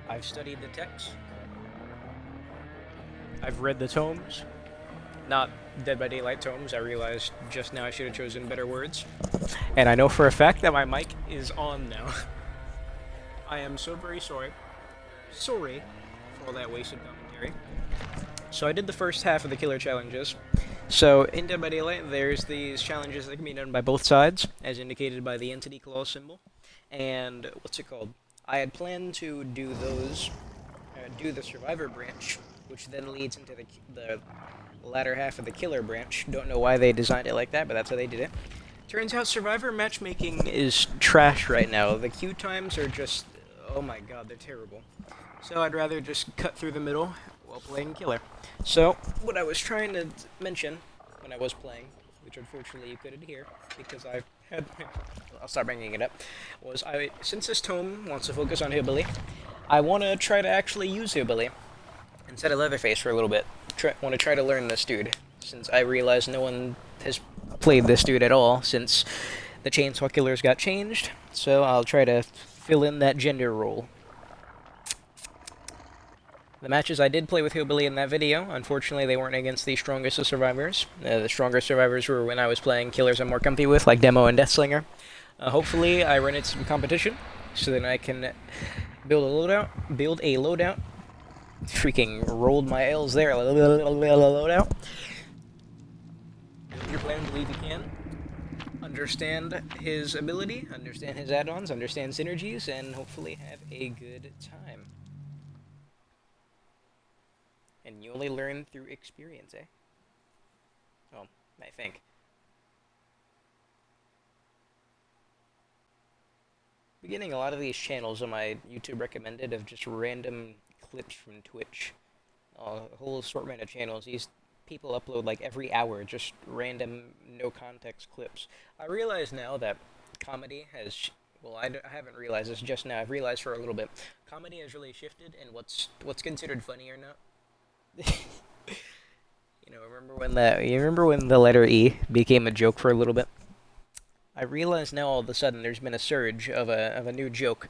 I've studied the text. I've read the tomes. Not Dead by Daylight tomes. I realized just now I should have chosen better words. And I know for a fact that my mic is on now. I am so very sorry. Sorry for all that wasted commentary. So I did the first half of the killer challenges. So in Dead by Daylight, there's these challenges that can be done by both sides, as indicated by the entity clause symbol. And what's it called? I had planned to do those, do the survivor branch, which then leads into the latter half of the killer branch. Don't know why they designed it like that, but that's how they did it. Turns out survivor matchmaking is trash right now. The queue times are just, oh my god, they're terrible. So I'd rather just cut through the middle while playing killer. So what I was trying to mention when I was playing, which unfortunately you couldn't hear because I had, I'll start bringing it up, was since this tome wants to focus on Hillbilly, I want to try to actually use Hillbilly instead of Leatherface for a little bit. Want to try to learn this dude, since I realize no one has played this dude at all since the Chainsaw Killers got changed, so I'll try to fill in that gender role. The matches I did play with Hillbilly in that video, unfortunately they weren't against the strongest of survivors. The strongest survivors were when I was playing killers I'm more comfy with, like Demo and Deathslinger. Hopefully I run into some competition, so then I can build a loadout. Freaking rolled my L's there. Loadout. Build your plan, believe you can. Understand his ability, understand his add-ons, understand synergies, and hopefully have a good time. And you only learn through experience, eh? Well, I think. I'm getting a lot of these channels on my YouTube recommended of just random clips from Twitch. A whole assortment of channels. These people upload like every hour, just random, no context clips. I realize now that comedy has, well, I haven't realized this just now, I've realized for a little bit, comedy has really shifted in what's considered funny or not. remember when the letter E became a joke for a little bit? I realize now all of a sudden there's been a surge of a new joke,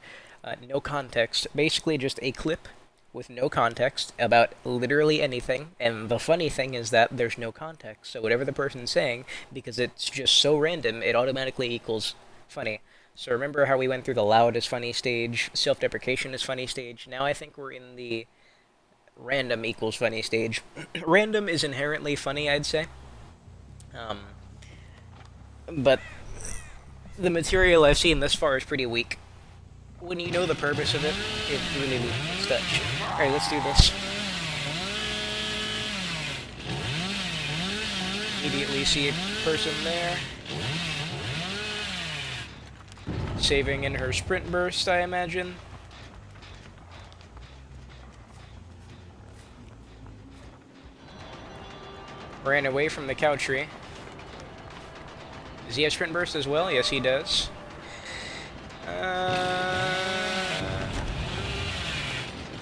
no context, basically just a clip with no context about literally anything, and the funny thing is that there's no context, so whatever the person's saying, because it's just so random, it automatically equals funny. So remember how we went through the loud is funny stage, self-deprecation is funny stage, now I think we're in the random equals funny stage. Random is inherently funny, I'd say. But the material I've seen thus far is pretty weak. When you know the purpose of it, it really loses touch. Alright, let's do this. Immediately see a person there. Saving in her sprint burst, I imagine. Ran away from the cow tree. Does he have sprint burst as well? Yes, he does.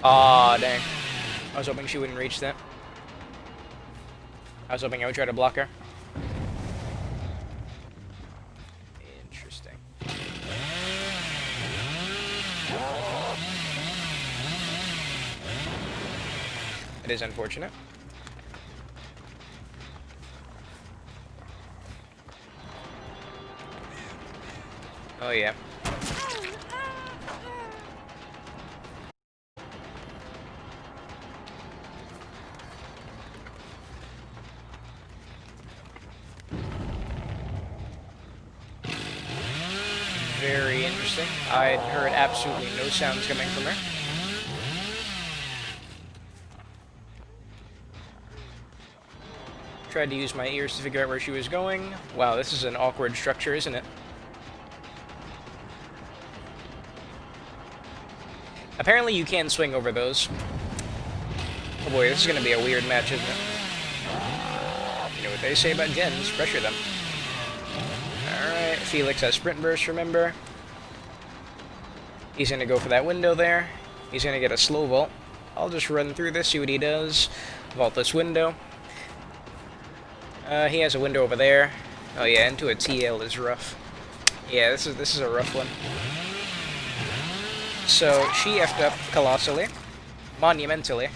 Aw, dang. I was hoping she wouldn't reach that. I was hoping I would try to block her. Interesting. It is unfortunate. Oh yeah. Very interesting. I heard absolutely no sounds coming from her. Tried to use my ears to figure out where she was going. Wow, this is an awkward structure, isn't it? Apparently you can swing over those. Oh boy, this is going to be a weird match, isn't it? You know what they say about gens, pressure them. Alright, Felix has sprint burst, remember? He's going to go for that window there. He's going to get a slow vault. I'll just run through this, see what he does. Vault this window. He has a window over there. Oh yeah, into a TL is rough. Yeah, this is a rough one. So she effed up colossally, monumentally.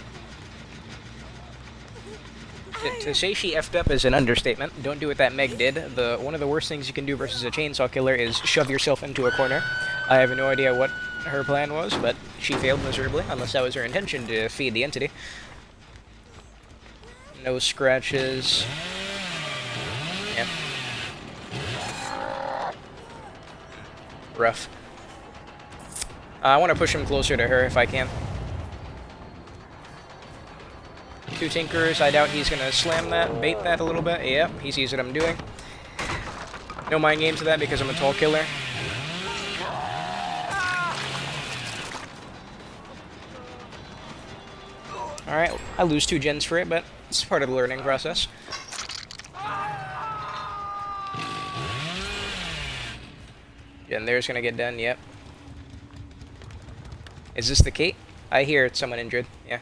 To say she effed up is an understatement. Don't do what that Meg did. One of the worst things you can do versus a chainsaw killer is shove yourself into a corner. I have no idea what her plan was, but she failed miserably, unless that was her intention to feed the entity. No scratches. Yeah. Rough. I want to push him closer to her if I can. 2 Tinkerers, I doubt he's going to slam that, bait that a little bit. Yep, he sees what I'm doing. No mind game to that because I'm a tall killer. Alright, I lose 2 gens for it, but it's part of the learning process. Gen there's going to get done, yep. Is this the Kate? I hear someone injured, yeah.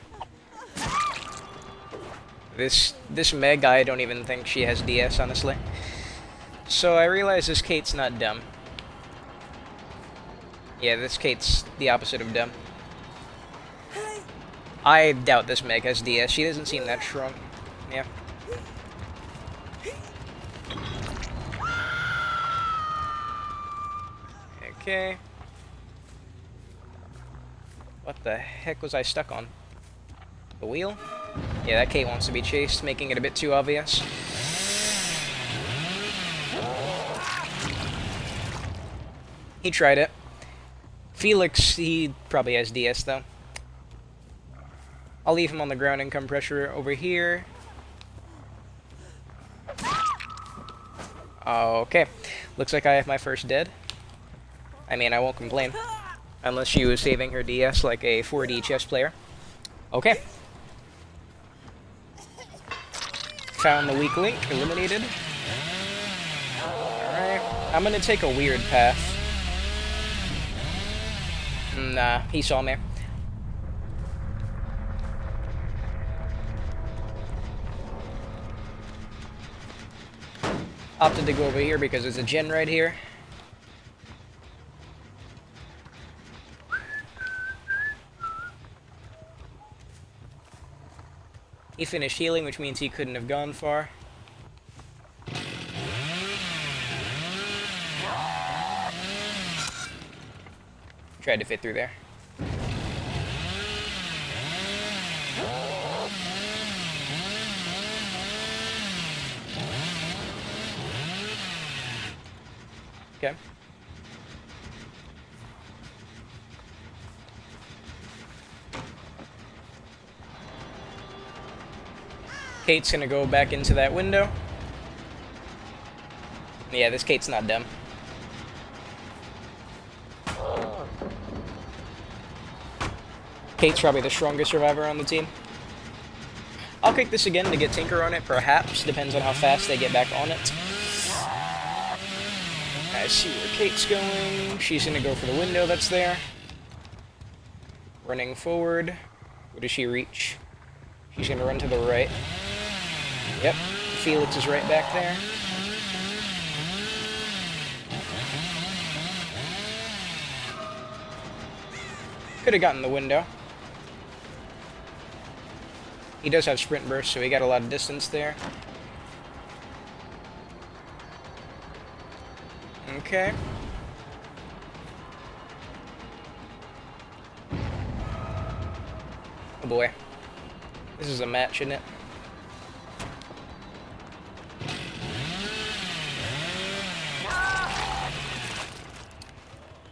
This Meg, I don't even think she has DS, honestly. So I realize this Kate's not dumb. Yeah, this Kate's the opposite of dumb. I doubt this Meg has DS. She doesn't seem that strong. Yeah. Okay. What the heck was I stuck on? The wheel? Yeah, that Kate wants to be chased, making it a bit too obvious. He tried it. Felix, he probably has DS, though. I'll leave him on the ground and come pressure over here. Okay. Looks like I have my first dead. I mean, I won't complain. Unless she was saving her DS like a 4D chess player. Okay. Found the weak link, eliminated. Alright, I'm gonna take a weird path. Nah, he saw me. Opted to go over here because there's a gen right here. He finished healing, which means he couldn't have gone far. Tried to fit through there. Okay. Kate's gonna go back into that window. Yeah, this Kate's not dumb. Kate's probably the strongest survivor on the team. I'll kick this again to get Tinker on it, perhaps. Depends on how fast they get back on it. I see where Kate's going. She's gonna go for the window that's there. Running forward. Where does she reach? She's gonna run to the right. Yep, Felix is right back there. Could have gotten the window. He does have sprint burst, so he got a lot of distance there. Okay. Oh boy. This is a match, isn't it?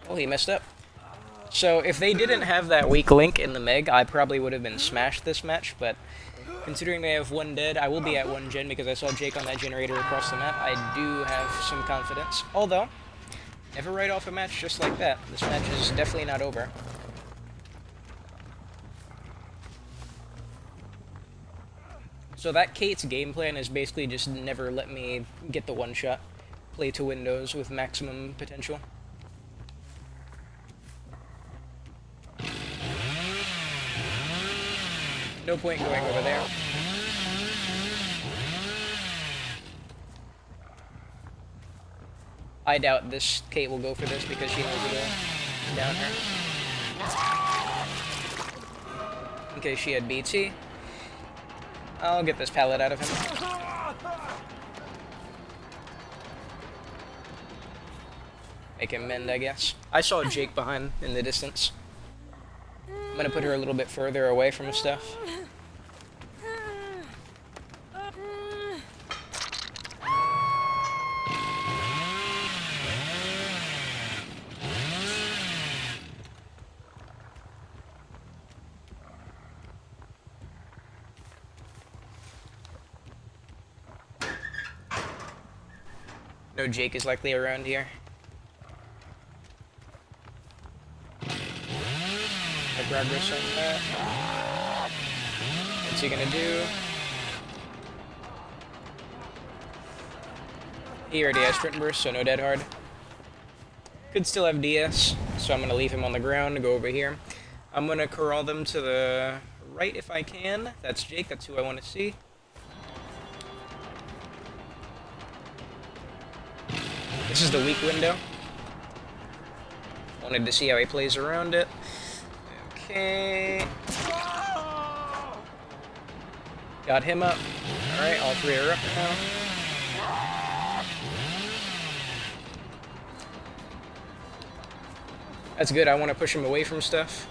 Oh, he messed up. So, if they didn't have that weak link in the Meg, I probably would have been smashed this match, but considering they have 1 dead, I will be at 1 gen because I saw Jake on that generator across the map. I do have some confidence. Although, never write off a match just like that. This match is definitely not over. So that Kate's game plan is basically just never let me get the one-shot. Play to windows with maximum potential. No point going over there. I doubt this Kate will go for this because she knows it'll down her. in case she had BT. I'll get this pallet out of him. Make him mend, I guess. I saw Jake behind in the distance. I'm gonna put her a little bit further away from stuff. No Jake is likely around here. No progress on that. What's he gonna do? He already has sprint burst, so no dead hard. Could still have DS, so I'm gonna leave him on the ground to go over here. I'm gonna corral them to the right if I can. That's Jake, that's who I want to see. This is the weak window. Wanted to see how he plays around it. Okay. Got him up. Alright, all three are up now. That's good, I want to push him away from stuff.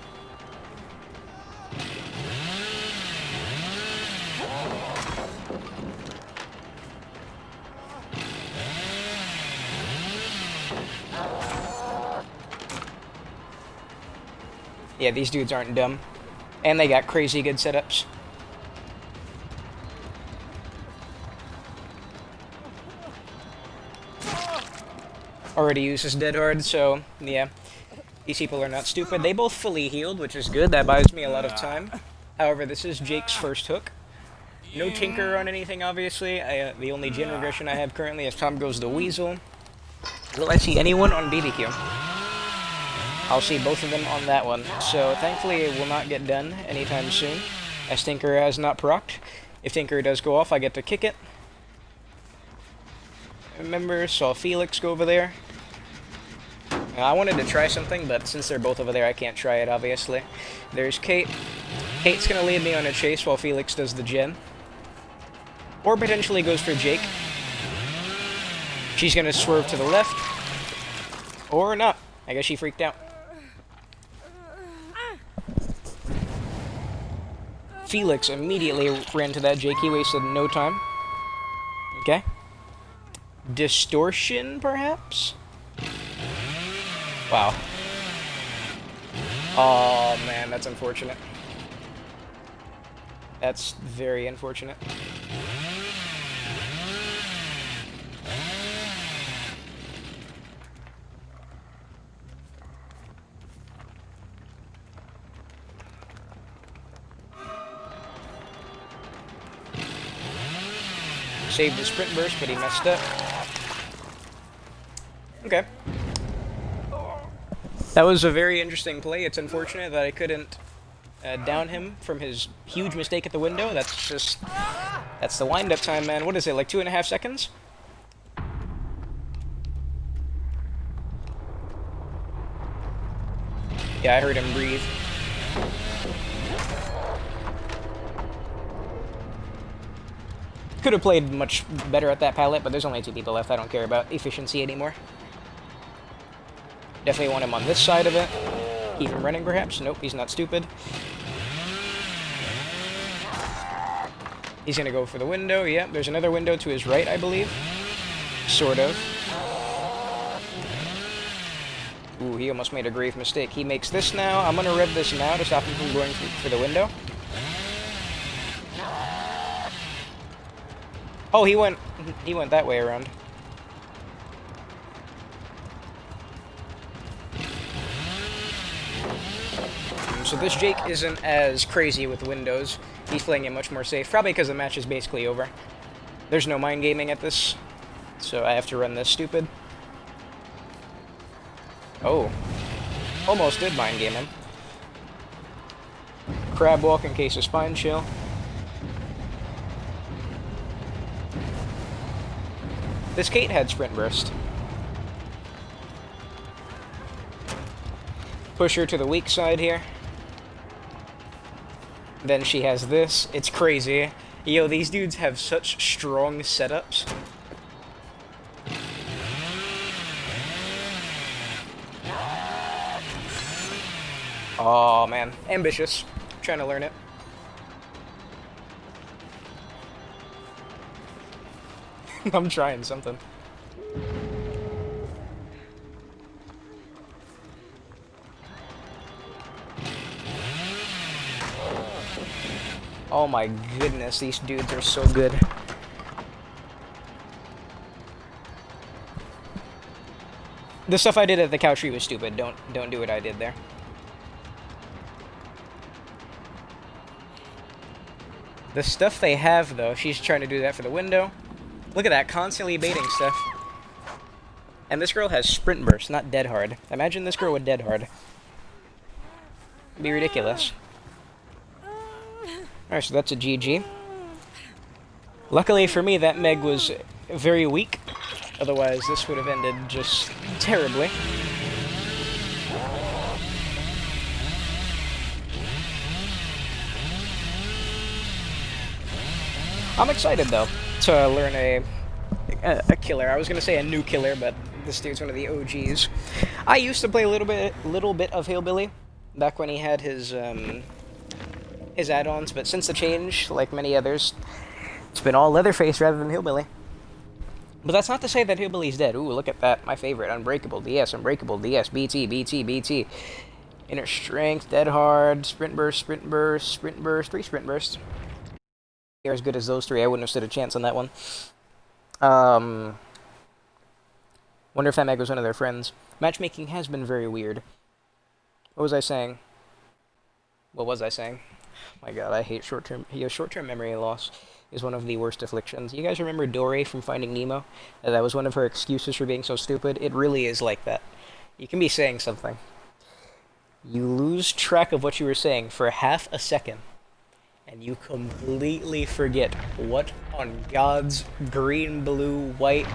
Yeah, these dudes aren't dumb. And they got crazy good setups. Already uses dead hard, so yeah. These people are not stupid. They both fully healed, which is good. That buys me a lot of time. However, this is Jake's first hook. No Tinker on anything, obviously. The only gen regression I have currently is Tom Goes the Weasel. Will I see anyone on BBQ? I'll see both of them on that one. So thankfully it will not get done anytime soon, as Tinker has not procced. If Tinker does go off, I get to kick it. Remember, saw Felix go over there. I wanted to try something, but since they're both over there, I can't try it, obviously. There's Kate. Kate's gonna lead me on a chase while Felix does the gen. Or potentially goes for Jake. She's gonna swerve to the left. Or not. I guess she freaked out. Felix immediately ran to that Jake. He wasted no time. Okay. Distortion, perhaps? Wow. Oh, man, that's unfortunate. That's very unfortunate. Saved the sprint burst, but he messed up. Okay. That was a very interesting play. It's unfortunate that I couldn't down him from his huge mistake at the window. That's the wind-up time, man. What is it, like 2.5 seconds? Yeah, I heard him breathe. Could have played much better at that pallet, but there's only 2 people left. I don't care about efficiency anymore. Definitely want him on this side of it. Keep him running, perhaps. Nope, he's not stupid. He's gonna go for the window. Yep, there's another window to his right, I believe. Sort of. Ooh, he almost made a grave mistake. He makes this now. I'm gonna rev this now to stop him from going for the window. Oh, he went that way around. So this Jake isn't as crazy with windows. He's playing it much more safe, probably because the match is basically over. There's no mind gaming at this, so I have to run this stupid. Oh. Almost did mind game him. Crab walk in case of spine chill. This Kate had sprint burst. Push her to the weak side here. Then she has this. It's crazy. Yo, these dudes have such strong setups. Oh man, ambitious. Trying to learn it. I'm trying something. Oh my goodness, these dudes are so good. The stuff I did at the cow tree was stupid. Don't do what I did there. The stuff they have, though, she's trying to do that for the window. Look at that, constantly baiting stuff. And this girl has sprint burst, not dead hard. Imagine this girl with dead hard. It'd be ridiculous. Alright, so that's a GG. Luckily for me, that Meg was very weak. Otherwise, this would have ended just terribly. I'm excited, though, to learn a killer. I was gonna say a new killer, but this dude's one of the OGs. I used to play a little bit of Hillbilly back when he had his add-ons, but since the change, like many others, it's been all Leatherface rather than Hillbilly. But that's not to say that Hillbilly's dead. Ooh, look at that. My favorite. Unbreakable. DS. Unbreakable. DS. BT. BT. BT. Inner Strength. Dead Hard. Sprint Burst. Sprint Burst. Sprint Burst. 3 Sprint Bursts. They're as good as those 3. I wouldn't have stood a chance on that one. Wonder if that Meg was one of their friends. Matchmaking has been very weird. What was I saying? What was I saying? My god, I hate short-term memory loss is one of the worst afflictions. You guys remember Dory from Finding Nemo? That was one of her excuses for being so stupid? It really is like that. You can be saying something. You lose track of what you were saying for half a second, and you completely forget what on God's green, blue, white,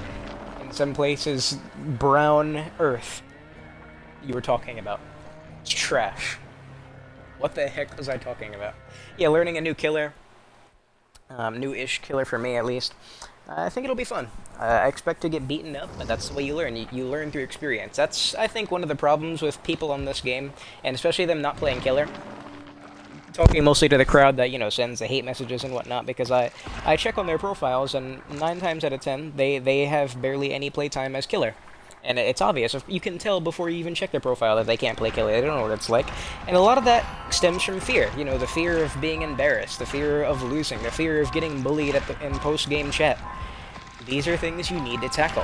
in some places brown earth you were talking about. It's trash. What the heck was I talking about? Yeah, learning a new killer. New-ish killer for me, at least. I think it'll be fun. I expect to get beaten up, but that's the way you learn. You learn through experience. That's, I think, one of the problems with people on this game, and especially them not playing killer. Talking mostly to the crowd that, you know, sends the hate messages and whatnot, because I check on their profiles, and 9 times out of 10, they have barely any playtime as killer. And it's obvious. You can tell before you even check their profile that they can't play killer. They don't know what it's like. And a lot of that stems from fear. You know, the fear of being embarrassed, the fear of losing, the fear of getting bullied in post-game chat. These are things you need to tackle.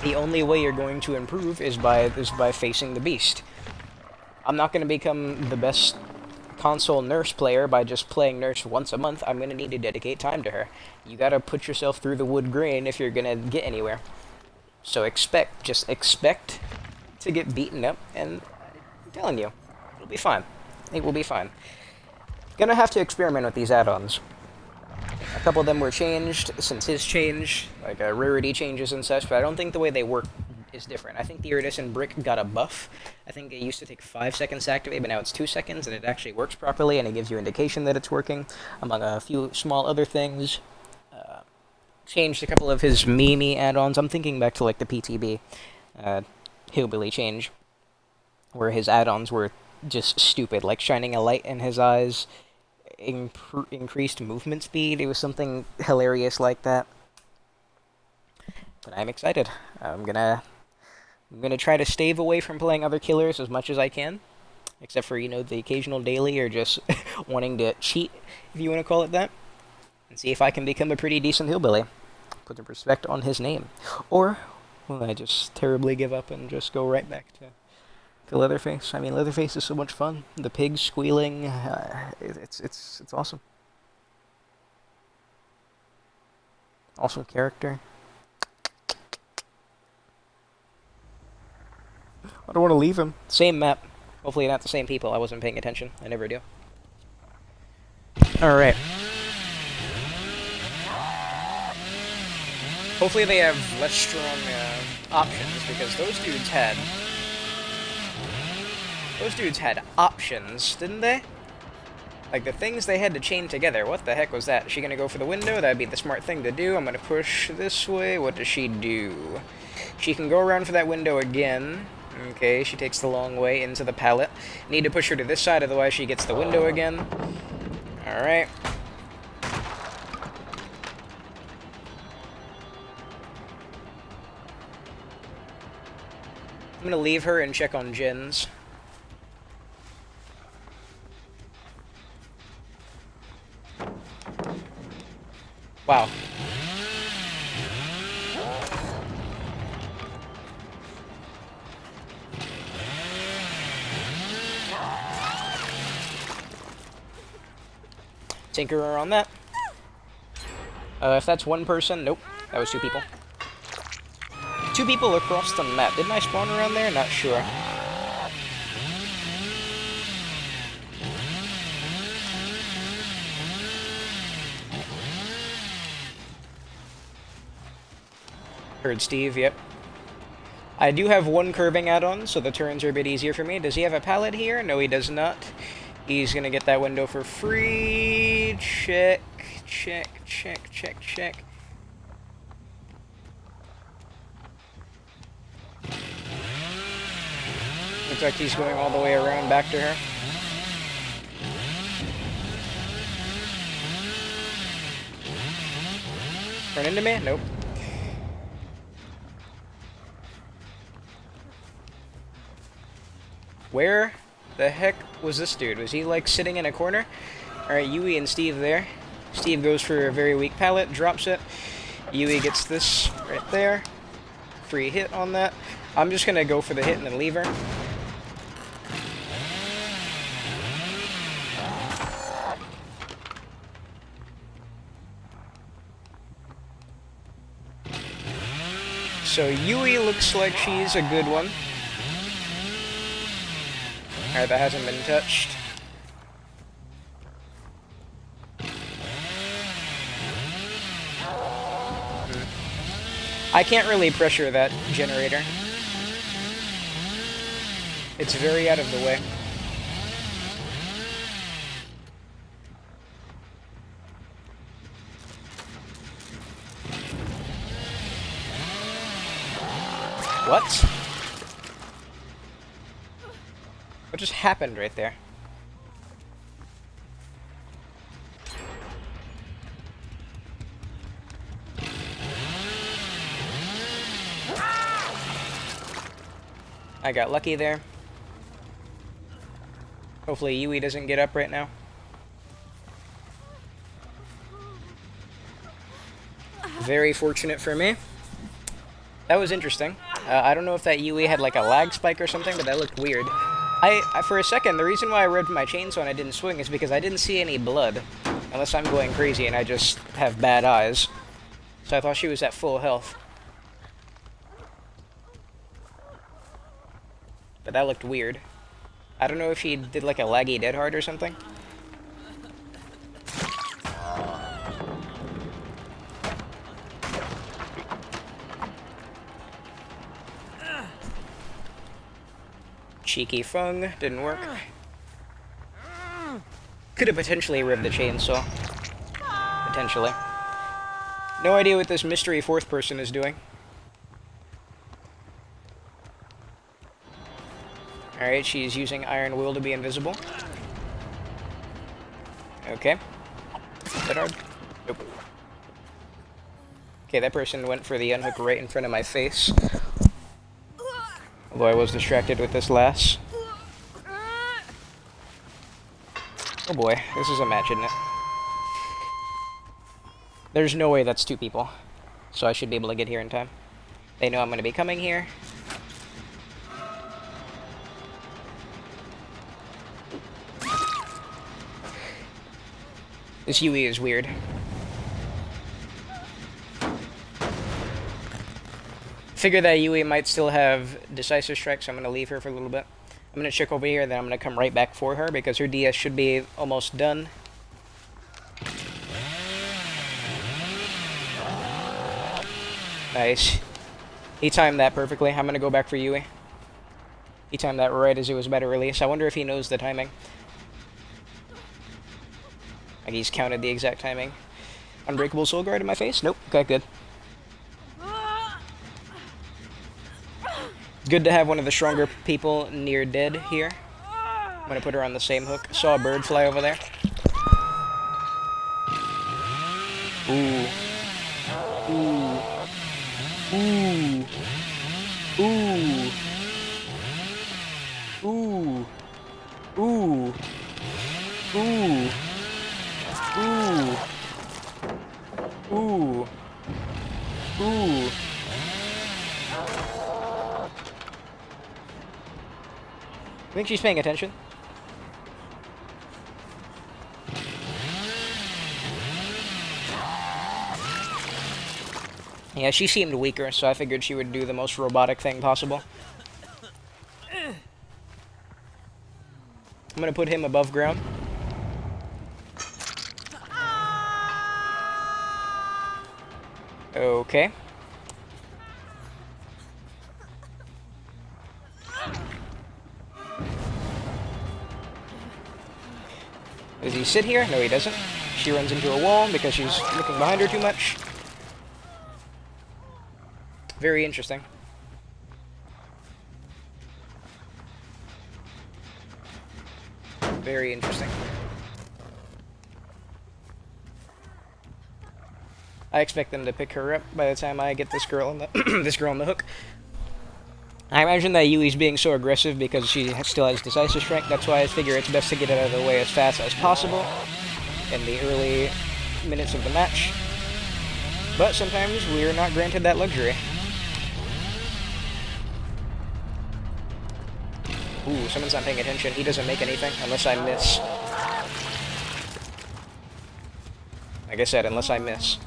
The only way you're going to improve is by facing the beast. I'm not going to become the best console nurse player by just playing nurse once a month. I'm going to need to dedicate time to her. You got to put yourself through the wood grain if you're going to get anywhere. So just expect to get beaten up, and I'm telling you, it'll be fine. It will be fine. Gonna have to experiment with these add-ons. A couple of them were changed since his change, like rarity changes and such, but I don't think the way they work is different. I think the Iridescent Brick got a buff. I think it used to take 5 seconds to activate, but now it's 2 seconds, and it actually works properly, and it gives you indication that it's working, among a few small other things. Changed a couple of his meme add-ons. I'm thinking back to like the PTB Hillbilly change, where his add-ons were just stupid, like shining a light in his eyes, increased movement speed. It was something hilarious like that. But I'm excited. I'm gonna try to stave away from playing other killers as much as I can, except for, you know, the occasional daily or just wanting to cheat, if you want to call it that, and see if I can become a pretty decent hillbilly. Put some respect on his name. Or will I just terribly give up and just go right back to Leatherface? I mean, Leatherface is so much fun. The pigs squealing, it's awesome. Awesome character. I don't want to leave him. Same map. Hopefully not the same people. I wasn't paying attention. I never do. Alright. Hopefully they have less strong options, because those dudes had options, didn't they? Like, the things they had to chain together. What the heck was that? Is she gonna go for the window? That'd be the smart thing to do. I'm gonna push this way. What does she do? She can go around for that window again. Okay, she takes the long way into the pallet. Need to push her to this side, otherwise she gets the window again. Alright. I'm gonna leave her and check on Jens. Wow. Tinkerer on that. If that's one person, nope. That was two people. Two people across the map. Didn't I spawn around there? Not sure. Heard Steve, yep. I do have one curving add-on, so the turns are a bit easier for me. Does he have a pallet here? No, he does not. He's gonna get that window for free. Check, check, check, check, check. Looks like he's going all the way around back to her. Run into me? Nope. Where the heck was this dude? Was he, like, sitting in a corner? Alright, Yui and Steve there. Steve goes for a very weak pallet, drops it. Yui gets this right there. Free hit on that. I'm just gonna go for the hit and then leave her. So Yui looks like she's a good one. Alright, that hasn't been touched. I can't really pressure that generator. It's very out of the way. What? What just happened right there? I got lucky there. Hopefully Yui doesn't get up right now. Very fortunate for me. That was interesting. I don't know if that Yui had like a lag spike or something, but that looked weird. I for a second, the reason why I revved my chainsaw and I didn't swing is because I didn't see any blood. Unless I'm going crazy and I just have bad eyes. So I thought she was at full health. But that looked weird. I don't know if he did like a laggy dead hard or something. Cheeky Fung, didn't work. Could have potentially ripped the chainsaw. Potentially. No idea what this mystery fourth person is doing. Alright, she's using Iron Will to be invisible. Okay. Is that hard? Nope. Okay, that person went for the unhook right in front of my face. Although I was distracted with this lass. Oh boy, this is a match, isn't it? There's no way that's two people. So I should be able to get here in time. They know I'm going to be coming here. This Yui is weird. Figure that Yui might still have Decisive Strike, so I'm going to leave her for a little bit. I'm going to check over here, then I'm going to come right back for her, because her DS should be almost done. Nice. He timed that perfectly. I'm going to go back for Yui. He timed that right as it was about to release. I wonder if he knows the timing. Like he's counted the exact timing. Unbreakable Soul Guard in my face? Nope. Okay, good. Good to have one of the stronger people near dead here. I'm gonna put her on the same hook. Saw a bird fly over there. Ooh. Ooh. Ooh. Ooh. Ooh. Ooh. Ooh. Ooh. Ooh. Ooh. I think she's paying attention. Yeah, she seemed weaker, so I figured she would do the most robotic thing possible. I'm gonna put him above ground. Okay. Does he sit here? No, he doesn't. She runs into a wall because she's looking behind her too much. Very interesting. Very interesting. I expect them to pick her up by the time I get this girl on the this girl on the hook. I imagine that Yui's being so aggressive because she still has decisive strength. That's why I figure it's best to get it out of the way as fast as possible in the early minutes of the match. But sometimes we're not granted that luxury. Ooh, someone's not paying attention. He doesn't make anything unless I miss. Like I said, unless I miss.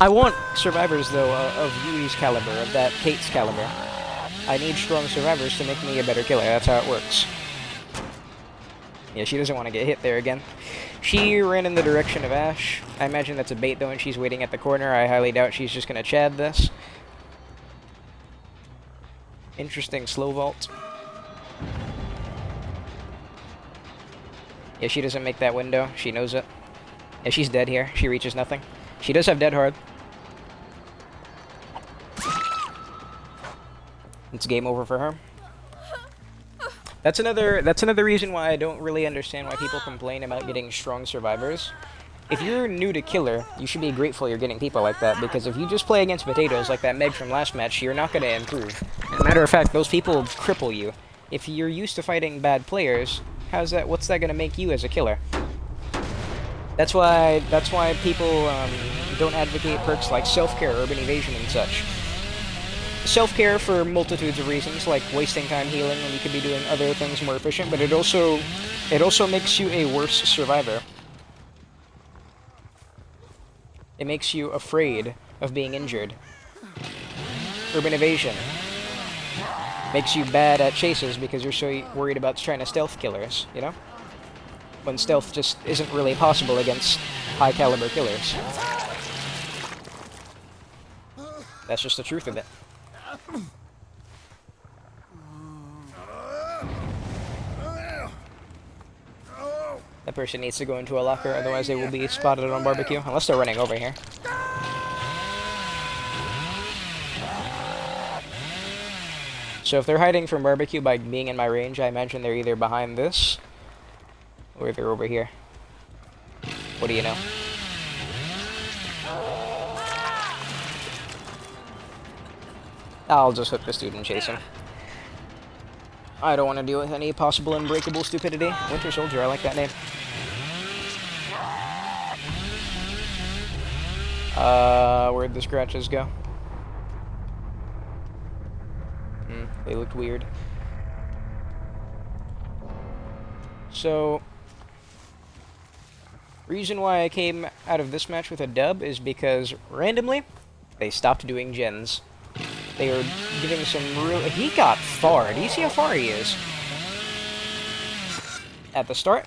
I want survivors, though, of Yui's caliber, of that Kate's caliber. I need strong survivors to make me a better killer. That's how it works. Yeah, she doesn't want to get hit there again. She ran in the direction of Ash. I imagine that's a bait, though, and she's waiting at the corner. I highly doubt she's just going to Chad this. Interesting slow vault. Yeah, she doesn't make that window. She knows it. Yeah, she's dead here. She reaches nothing. She does have Dead Hard. It's game over for her. That's another reason why I don't really understand why people complain about getting strong survivors. If you're new to killer, you should be grateful you're getting people like that, because if you just play against potatoes like that Meg from last match, you're not going to improve. As a matter of fact, those people cripple you. If you're used to fighting bad players, what's that going to make you as a killer? That's why people don't advocate perks like self-care, urban evasion, and such. Self-care for multitudes of reasons, like wasting time healing when you could be doing other things more efficient, but it also makes you a worse survivor. It makes you afraid of being injured. Urban evasion makes you bad at chases because you're so worried about trying to stealth killers, you know? When stealth just isn't really possible against high-caliber killers. That's just the truth of it. That person needs to go into a locker, otherwise they will be spotted on barbecue, unless they're running over here. So if they're hiding from barbecue by being in my range, I imagine they're either behind this, or they're over here. What do you know? I'll just hook this dude and chase him. I don't want to deal with any possible unbreakable stupidity. Winter Soldier, I like that name. Where'd the scratches go? They looked weird. So, reason why I came out of this match with a dub is because, randomly, they stopped doing gens. They were giving some real... He got far. Do you see how far he is? At the start?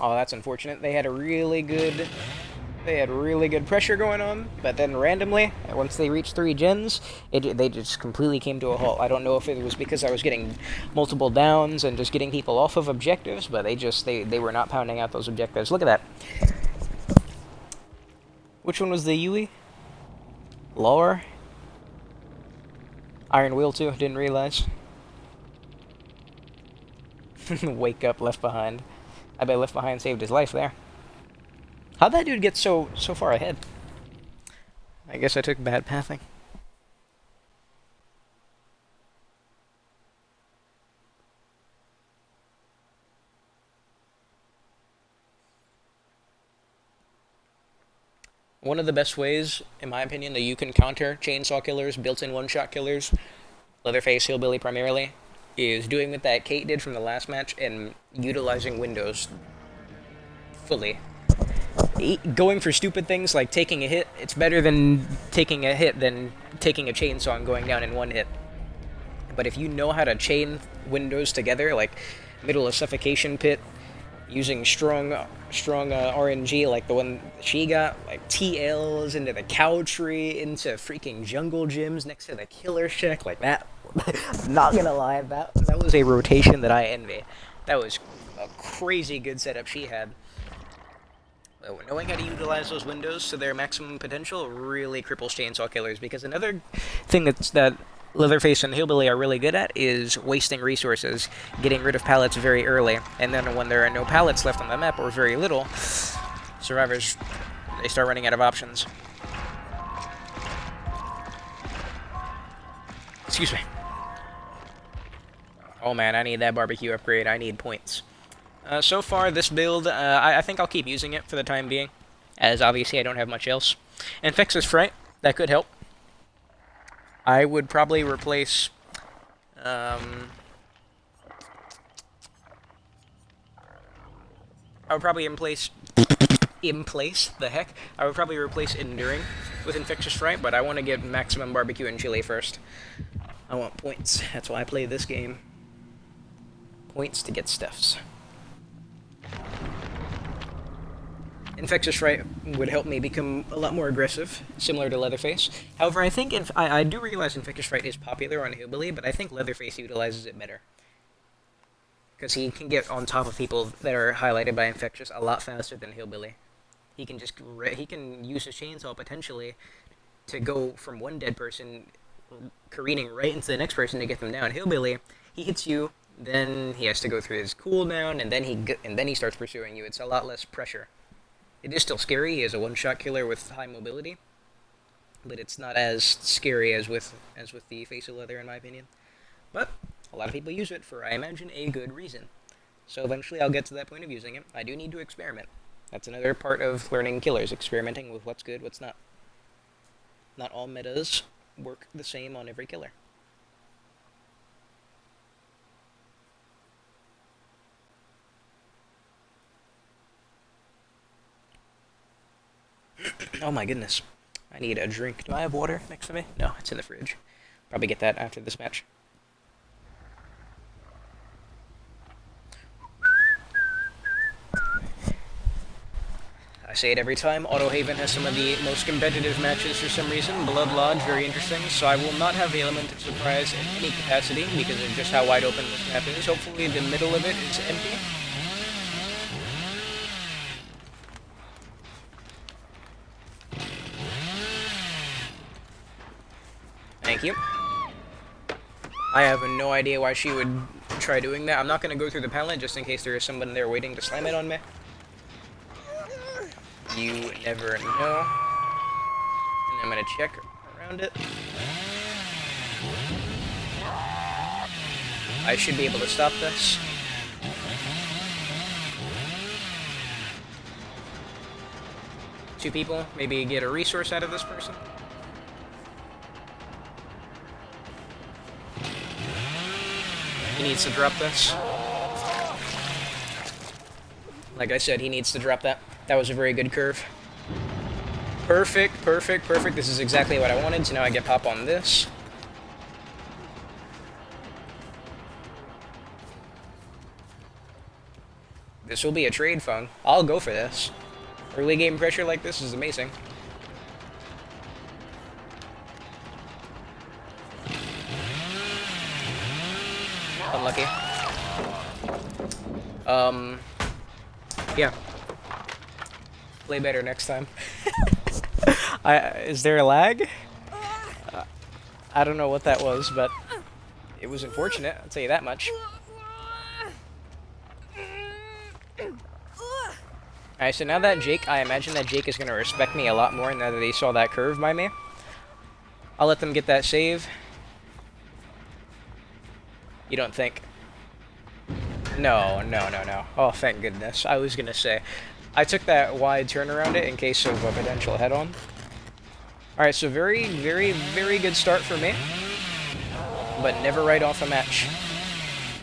Oh, that's unfortunate. They had a really good They had really good pressure going on, but then randomly, once they reached 3 gens, they just completely came to a halt. I don't know if it was because I was getting multiple downs and just getting people off of objectives, but they were not pounding out those objectives. Look at that. Which one was the Yui? Lower? Iron Wheel too, didn't realize. Wake up, Left Behind. I bet Left Behind saved his life there. How'd that dude get so far ahead? I guess I took bad pathing. One of the best ways, in my opinion, that you can counter chainsaw killers, built-in one-shot killers, Leatherface, Hillbilly primarily, is doing what that Kate did from the last match and utilizing windows fully. Going for stupid things like taking a hit, it's better than taking a hit than taking a chainsaw and going down in one hit. But if you know how to chain windows together, like middle of suffocation pit, using strong RNG like the one she got, like TLs into the cow tree, into freaking jungle gyms next to the killer shack, like that. Not gonna lie, that was a rotation that I envy. That was a crazy good setup she had. Knowing how to utilize those windows to their maximum potential really cripples chainsaw killers, because another thing that Leatherface and Hillbilly are really good at is wasting resources, getting rid of pallets very early, and then when there are no pallets left on the map, or very little, survivors, they start running out of options. Excuse me. Oh man, I need that barbecue upgrade, I need points. So far, this build, I think I'll keep using it for the time being, as obviously I don't have much else. Infectious Fright, that could help. I would probably replace, I would probably replace Enduring with Infectious Fright, but I want to get maximum barbecue and chili first. I want points, that's why I play this game. Points to get stuffs. Infectious Fright would help me become a lot more aggressive, similar to Leatherface. However, I think I do realize Infectious Fright is popular on Hillbilly, but I think Leatherface utilizes it better. Because he can get on top of people that are highlighted by Infectious a lot faster than Hillbilly. He can use his chainsaw potentially to go from one dead person careening right into the next person to get them down. Hillbilly, he hits you, then he has to go through his cooldown, and then he starts pursuing you. It's a lot less pressure. It is still scary. He is a one-shot killer with high mobility, but it's not as scary as with the Face of Leather, in my opinion. But a lot of people use it for, I imagine, a good reason. So eventually I'll get to that point of using it. I do need to experiment. That's another part of learning killers, experimenting with what's good, what's not. Not all metas work the same on every killer. Oh my goodness. I need a drink. Do I have water next to me? No, it's in the fridge. Probably get that after this match. I say it every time, Autohaven has some of the most competitive matches for some reason. Blood Lodge, very interesting, so I will not have the element of surprise in any capacity because of just how wide open this map is. Hopefully the middle of it is empty. Thank you. I have no idea why she would try doing that. I'm not going to go through the pallet just in case there is someone there waiting to slam it on me. You never know. And I'm going to check around it. I should be able to stop this. Two people, maybe get a resource out of this person. He needs to drop this. Like I said, he needs to drop that. That was a very good curve. Perfect, perfect, perfect. This is exactly what I wanted, so now I get pop on this. This will be a trade, Fung. I'll go for this. Early game pressure like this is amazing. Unlucky. Yeah. Play better next time. Is there a lag? I don't know what that was, but it was unfortunate, I'll tell you that much. Alright, so now that Jake, I imagine that Jake is going to respect me a lot more now that he saw that curve by me. I'll let them get that save. You don't think? No. Oh, thank goodness. I was going to say. I took that wide turn around it in case of a potential head-on. Alright, so very, very, very good start for me. But never write off a match.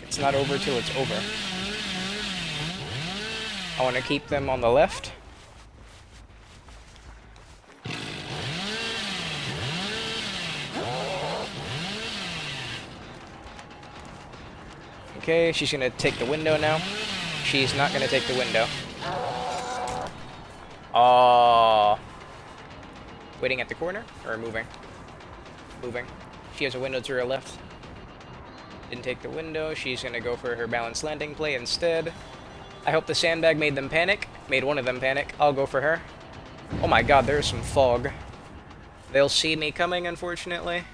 It's not over till it's over. I want to keep them on the left. Okay, she's going to take the window now. She's not going to take the window. Oh. Waiting at the corner? Or moving? Moving. She has a window to her left. Didn't take the window. She's going to go for her balanced landing play instead. I hope the sandbag made them panic. Made one of them panic. I'll go for her. Oh my god, there's some fog. They'll see me coming, unfortunately.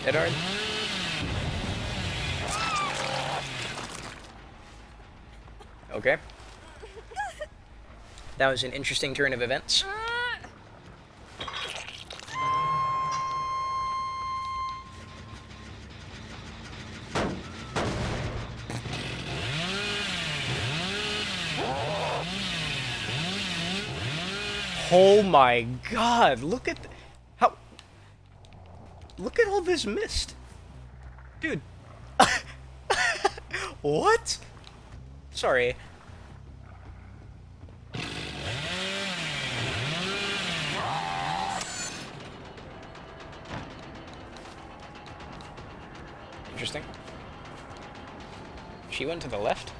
Dead hard. Okay. That was an interesting turn of events. Oh my god, look at how... Look at all this mist. Dude. What? Sorry. Interesting. She went to the left?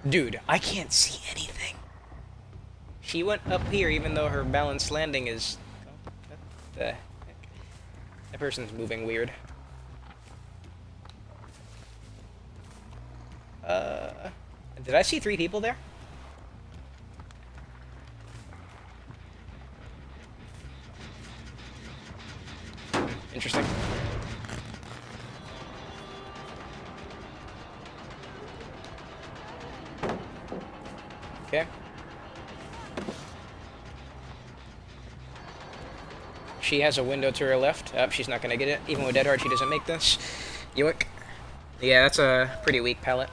Dude, I can't see anything. She went up here even though her balanced landing is... Oh, what the heck? That person's moving weird. Did I see 3 people there? Interesting. Okay. She has a window to her left. She's not gonna get it. Even with Dead Hard, she doesn't make this. Yoick. Yeah, that's a pretty weak pallet.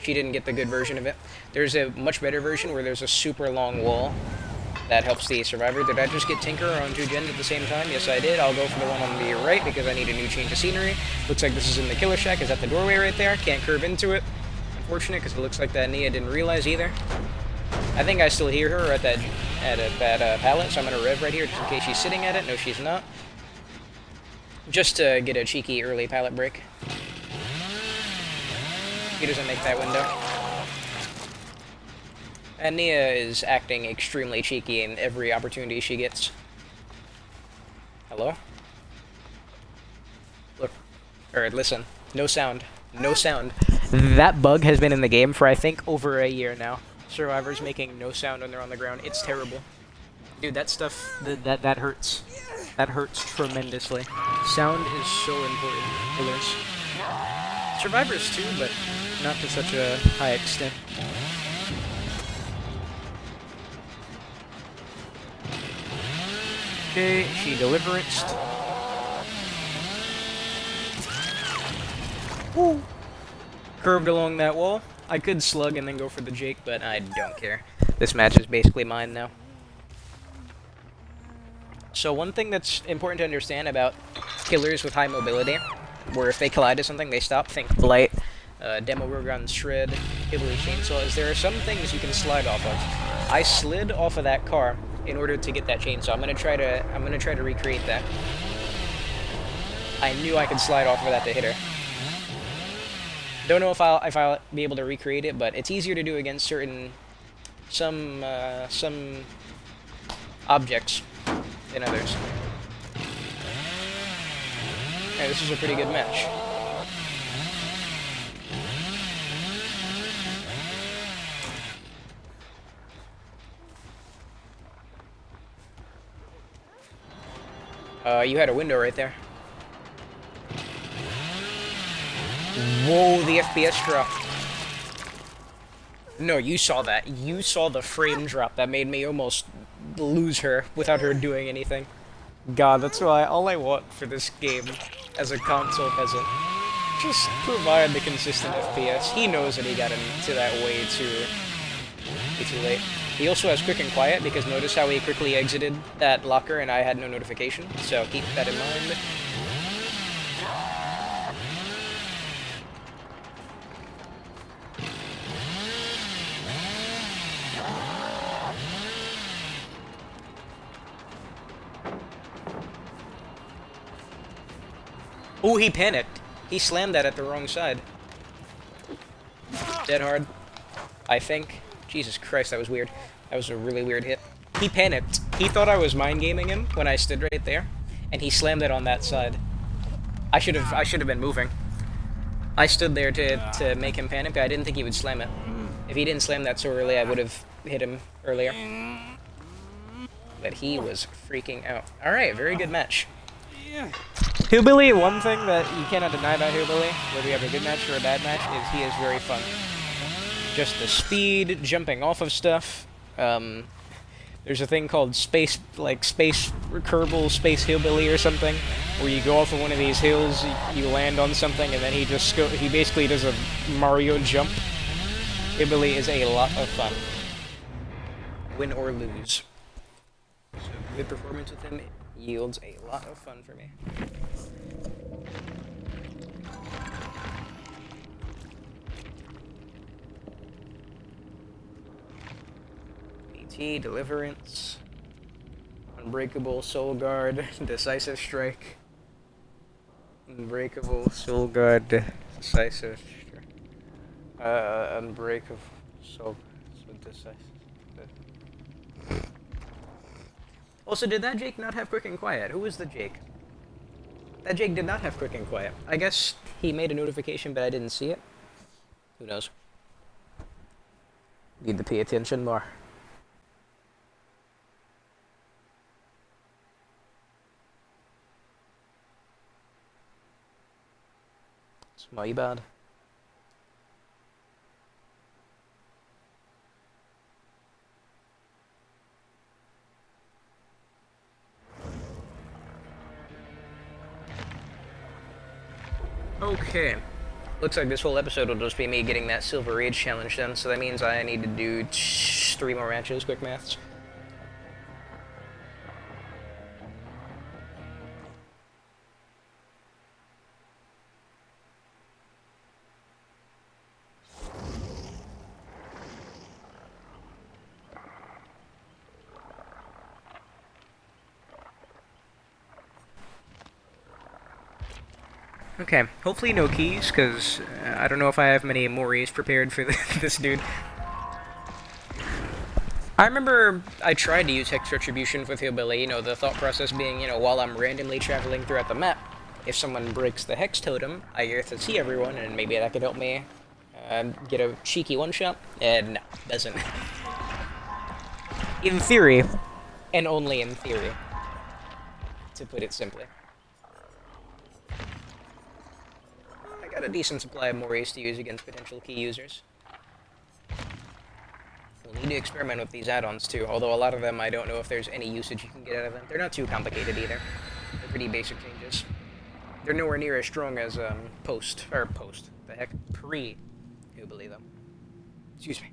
She didn't get the good version of it. There's a much better version where there's a super long wall that helps the survivor. Did I just get Tinker on 2 gens at the same time? Yes, I did. I'll go for the one on the right because I need a new change of scenery. Looks like this is in the Killer Shack. Is that the doorway right there? Can't curve into it. Unfortunate because it looks like that Nia didn't realize either. I think I still hear her at that pallet, so I'm gonna rev right here just in case she's sitting at it. No, she's not. Just to get a cheeky early pallet break. He doesn't make that window. And Nia is acting extremely cheeky in every opportunity she gets. Hello? Look. Or listen. No sound. No sound. That bug has been in the game for, I think, over a year now. Survivors making no sound when they're on the ground. It's terrible. Dude, that stuff, that hurts. That hurts tremendously. Sound is so important. Killers. Survivors too, but not to such a high extent. Okay, she deliveranced. Woo! Curved along that wall. I could slug and then go for the Jake, but I don't care. This match is basically mine now. So one thing that's important to understand about killers with high mobility, where if they collide to something, they stop. Think Blight, Demo Rogun Shred, Hillary Chainsaw. Is there are some things you can slide off of. I slid off of that car in order to get that chainsaw. I'm gonna try to recreate that. I knew I could slide off of that to hit her. Don't know if I'll be able to recreate it, but it's easier to do against some objects than others. Yeah, this is a pretty good match. You had a window right there. Whoa, the FPS drop. No, you saw that. You saw the frame drop that made me almost lose her without her doing anything. God, that's why all I want for this game as a console peasant, just provide the consistent FPS. He knows that he got into that way too late. He also has quick and quiet because notice how he quickly exited that locker and I had no notification, so keep that in mind. Oh, he panicked. He slammed that at the wrong side. Dead hard, I think. Jesus Christ, that was weird. That was a really weird hit. He panicked. He thought I was mind gaming him when I stood right there, and he slammed it on that side. I should have been moving. I stood there to make him panic. I didn't think he would slam it. If he didn't slam that so early, I would have hit him earlier. But he was freaking out. All right, very good match. Hillbilly, one thing that you cannot deny about Hillbilly, whether you have a good match or a bad match, is he is very fun. Just the speed, jumping off of stuff. There's a thing called space Kerbal, Space Hillbilly or something, where you go off of one of these hills, you land on something, and then he basically does a Mario jump. Hillbilly is a lot of fun. Win or lose. So good performance with him yields a lot of fun for me. BT, Deliverance, Unbreakable, Soul Guard, Decisive Strike. Unbreakable, Soul Guard, Decisive Strike. Unbreakable, Soul, Decisive. Also, did that Jake not have Quick and Quiet? Who was the Jake? That Jake did not have Quick and Quiet. I guess he made a notification, but I didn't see it. Who knows? Need to pay attention more. It's my bad. Okay. Looks like this whole episode will just be me getting that Silver Age challenge done, so that means I need to do 3 more matches, quick maths. Okay, hopefully no keys, because I don't know if I have many Moris prepared for this dude. I remember I tried to use Hex Retribution with Hillbilly, you know, the thought process being, you know, while I'm randomly traveling throughout the map, if someone breaks the Hex Totem, I get to see everyone, and maybe that could help me get a cheeky one-shot. And no, doesn't. In theory, and only in theory, to put it simply. Got a decent supply of Moris to use against potential key users. We'll need to experiment with these add-ons too, although a lot of them I don't know if there's any usage you can get out of them. They're not too complicated either. They're pretty basic changes. They're nowhere near as strong as the heck, pre-Hillbilly though. Excuse me.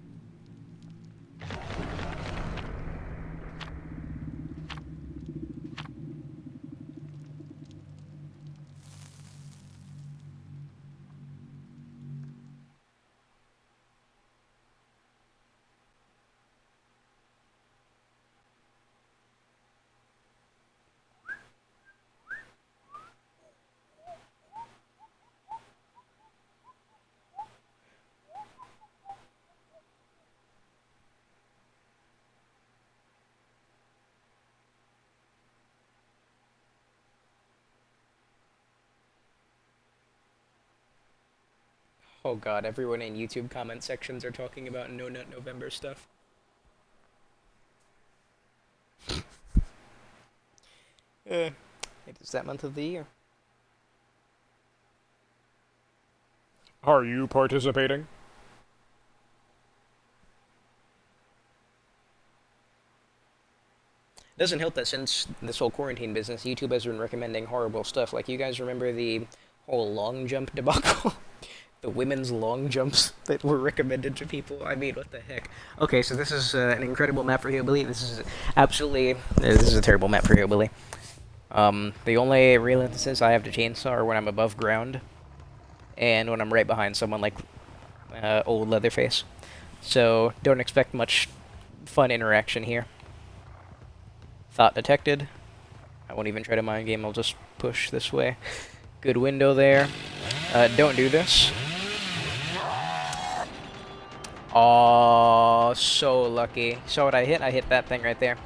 Oh god, everyone in YouTube comment sections are talking about No Nut November stuff. It is that month of the year. Are you participating? Doesn't help that since this whole quarantine business, YouTube has been recommending horrible stuff. Like, you guys remember the whole long jump debacle? The women's long jumps that were recommended to people? I mean, what the heck? Okay, so this is an incredible map for Hillbilly. This is a terrible map for Hillbilly. The only real instances I have to chainsaw are when I'm above ground, and when I'm right behind someone like old Leatherface. So, don't expect much fun interaction here. Thought detected. I won't even try to mind game, I'll just push this way. Good window there. Don't do this. Oh, so lucky. Saw what I hit? I hit that thing right there.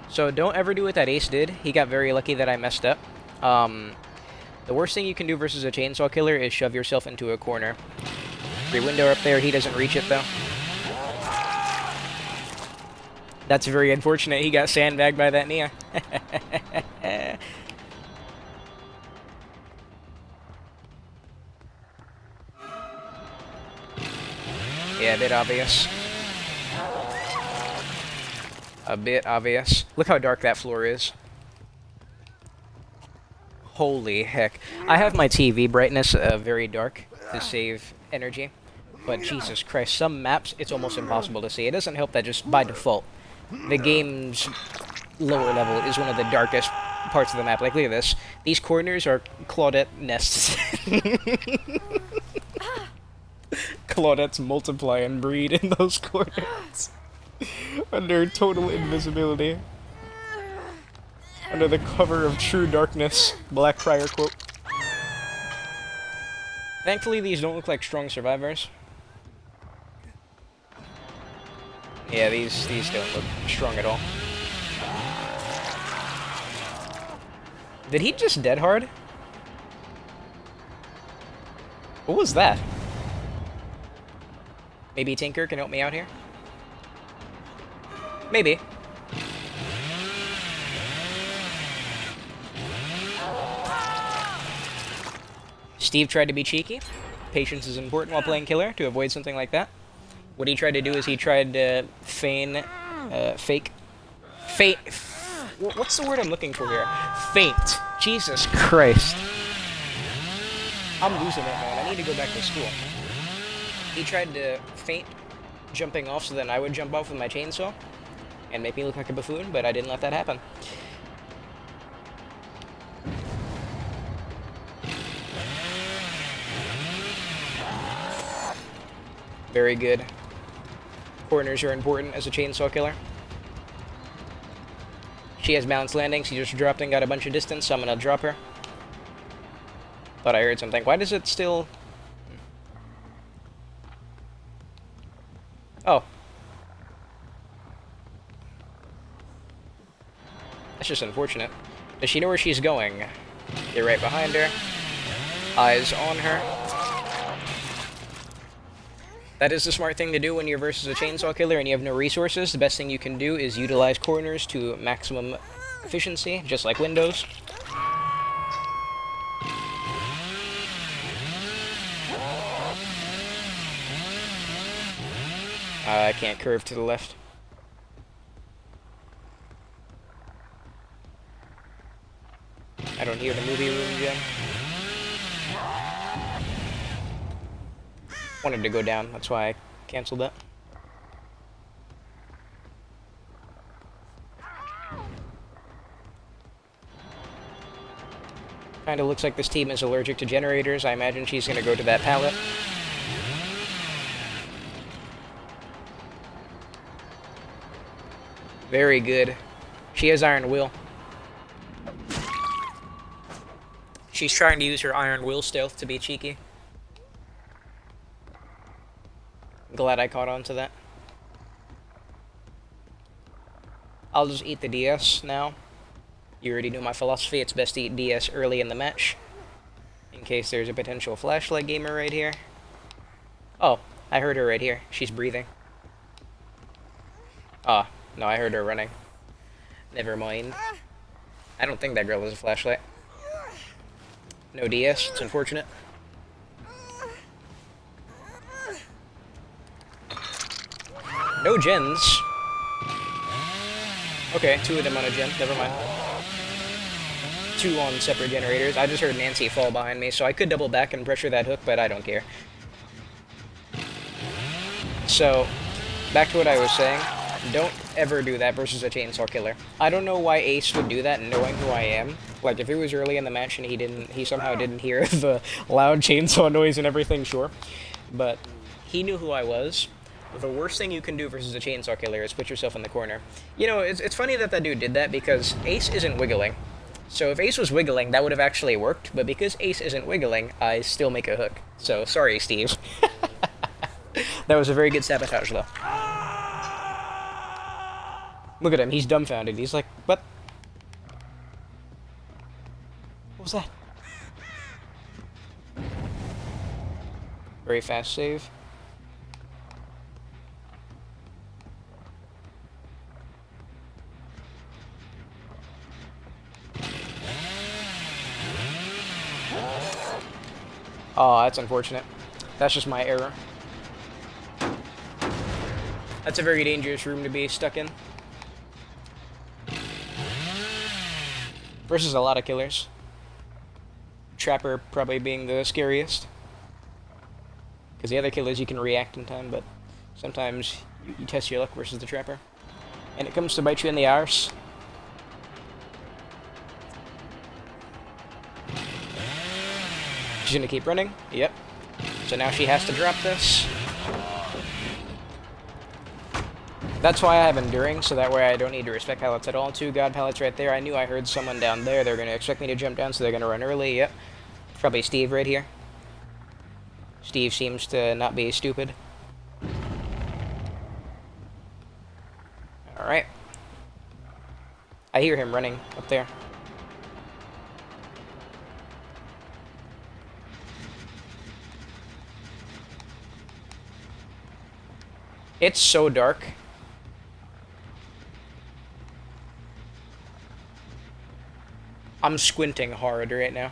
So don't ever do what that ace did. He got very lucky that I messed up. The worst thing you can do versus a chainsaw killer is shove yourself into a corner. Free window up there, he doesn't reach it though. That's very unfortunate. He got sandbagged by that Nia. Yeah, a bit obvious. A bit obvious. Look how dark that floor is. Holy heck. I have my TV brightness very dark to save energy. But Jesus Christ, some maps, it's almost impossible to see. It doesn't help that just by default, the game's lower level is one of the darkest parts of the map. Like, look at this. These corners are Claudette nests. Claudettes multiply and breed in those corners. Under total invisibility. Under the cover of true darkness. Blackfriar quote. Thankfully, these don't look like strong survivors. Yeah, these don't look strong at all. Did he just dead hard? What was that? Maybe Tinker can help me out here? Maybe. Steve tried to be cheeky. Patience is important while playing killer to avoid something like that. What he tried to do is he tried to fake... What's the word I'm looking for here? Faint. Jesus Christ. I'm losing it, man. I need to go back to school. He tried to feint jumping off so then I would jump off with my chainsaw and make me look like a buffoon, but I didn't let that happen. Very good. Corners are important as a chainsaw killer. She has balanced landing. She just dropped and got a bunch of distance, so I'm gonna drop her. Thought I heard something. Why does it still... Oh. That's just unfortunate. Does she know where she's going? Get right behind her. Eyes on her. That is the smart thing to do when you're versus a chainsaw killer and you have no resources. The best thing you can do is utilize corners to maximum efficiency, just like windows. I can't curve to the left. I don't hear the movie room again. Wanted to go down, that's why I canceled that. Kinda looks like this team is allergic to generators. I imagine she's gonna go to that pallet. Very good. She has Iron Will. She's trying to use her Iron Will stealth to be cheeky. Glad I caught on to that. I'll just eat the DS now. You already know my philosophy. It's best to eat DS early in the match, in case there's a potential flashlight gamer right here. Oh, I heard her right here. She's breathing. Oh, no, I heard her running. Never mind. I don't think that girl has a flashlight. No DS, it's unfortunate. No gens. Okay, 2 of them on a gen, never mind. 2 on separate generators. I just heard Nancy fall behind me, so I could double back and pressure that hook, but I don't care. So, back to what I was saying. Don't ever do that versus a chainsaw killer. I don't know why Ace would do that knowing who I am. Like, if it was early in the match and he somehow didn't hear the loud chainsaw noise and everything, sure. But he knew who I was. The worst thing you can do versus a chainsaw killer is put yourself in the corner. You know, it's funny that that dude did that because Ace isn't wiggling. So if Ace was wiggling, that would have actually worked, but because Ace isn't wiggling, I still make a hook. So, sorry, Steve. That was a very good sabotage, though. Look at him, he's dumbfounded. He's like, what? What was that? Very fast save. Oh, that's unfortunate. That's just my error. That's a very dangerous room to be stuck in. Versus a lot of killers. Trapper probably being the scariest. Because the other killers you can react in time, but sometimes you test your luck versus the Trapper. And it comes to bite you in the arse. She's gonna keep running. Yep. So now she has to drop this. That's why I have Enduring, so that way I don't need to respect pallets at all. 2 God pallets right there. I knew I heard someone down there. They're going to expect me to jump down, so they're going to run early. Yep. Probably Steve right here. Steve seems to not be stupid. Alright. I hear him running up there. It's so dark. I'm squinting hard right now.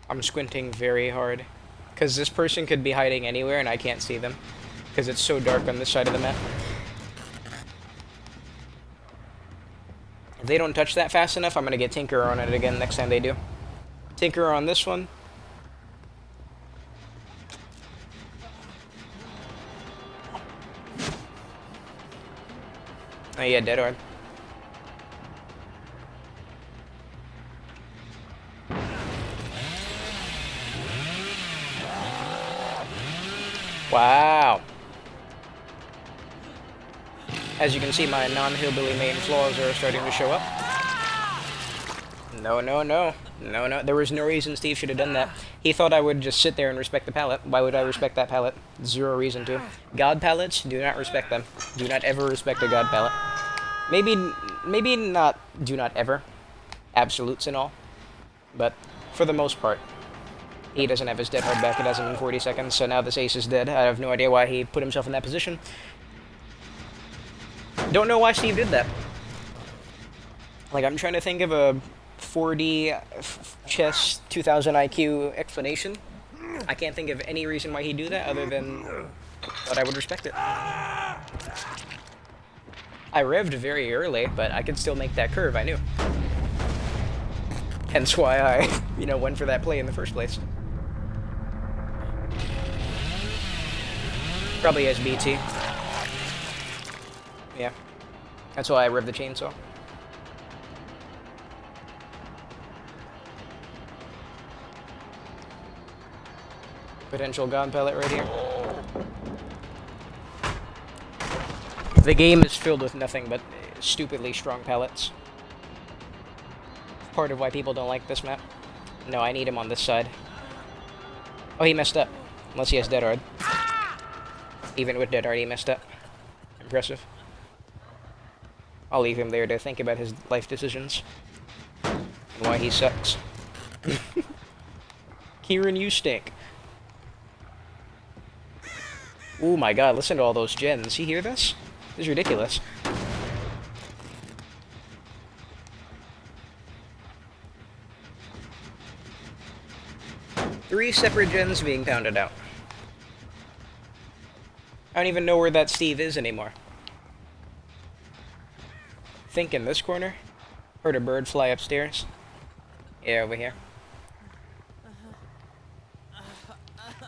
I'm squinting very hard. Because this person could be hiding anywhere and I can't see them. Because it's so dark on this side of the map. If they don't touch that fast enough, I'm going to get Tinker on it again next time they do. Tinker on this one. Oh yeah, Dead Orb. Wow. As you can see, my non-hillbilly main flaws are starting to show up. No, no, no. No, no. There was no reason Steve should have done that. He thought I would just sit there and respect the pallet. Why would I respect that pallet? Zero reason to. God pallets, do not respect them. Do not ever respect a God pallet. Maybe not do not ever. Absolutes and all. But for the most part. He doesn't have his dead hard back. It hasn't been 40 seconds, so now this ace is dead. I have no idea why he put himself in that position. Don't know why Steve did that. Like, I'm trying to think of a 4D chess 2000 IQ explanation. I can't think of any reason why he'd do that other than that I would respect it. I revved very early, but I could still make that curve, I knew. Hence why I, went for that play in the first place. Probably SBT. Yeah. That's why I revved the chainsaw. Potential God pellet right here. The game is filled with nothing but stupidly strong pellets. Part of why people don't like this map. No, I need him on this side. Oh, he messed up. Unless he has Dead Hard. Even with Dead Hard, he messed up. Impressive. I'll leave him there to think about his life decisions. And why he sucks. Kieran, you stink. Oh my god, listen to all those gens. You hear this? This is ridiculous. Three separate gens being pounded out. I don't even know where that Steve is anymore. Think in this corner. Heard a bird fly upstairs. Yeah, over here.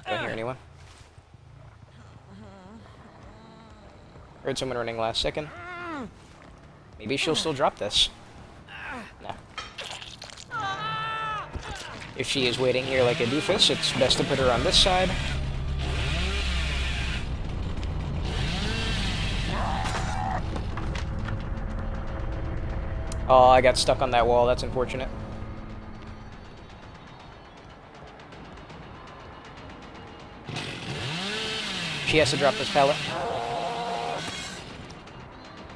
Don't hear anyone. Heard someone running last second. Maybe she'll still drop this. No. If she is waiting here like a doofus, it's best to put her on this side. Oh, I got stuck on that wall. That's unfortunate. She has to drop this pallet.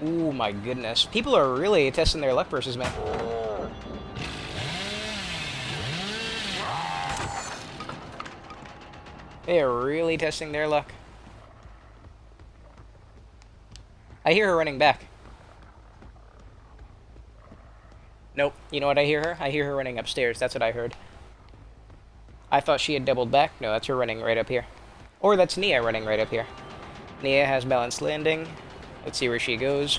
Ooh, my goodness. People are really testing their luck versus me. They are really testing their luck. I hear her running back. Nope. You know what I hear her? I hear her running upstairs. That's what I heard. I thought she had doubled back. No, that's her running right up here. Or that's Nia running right up here. Nia has balanced landing. Let's see where she goes.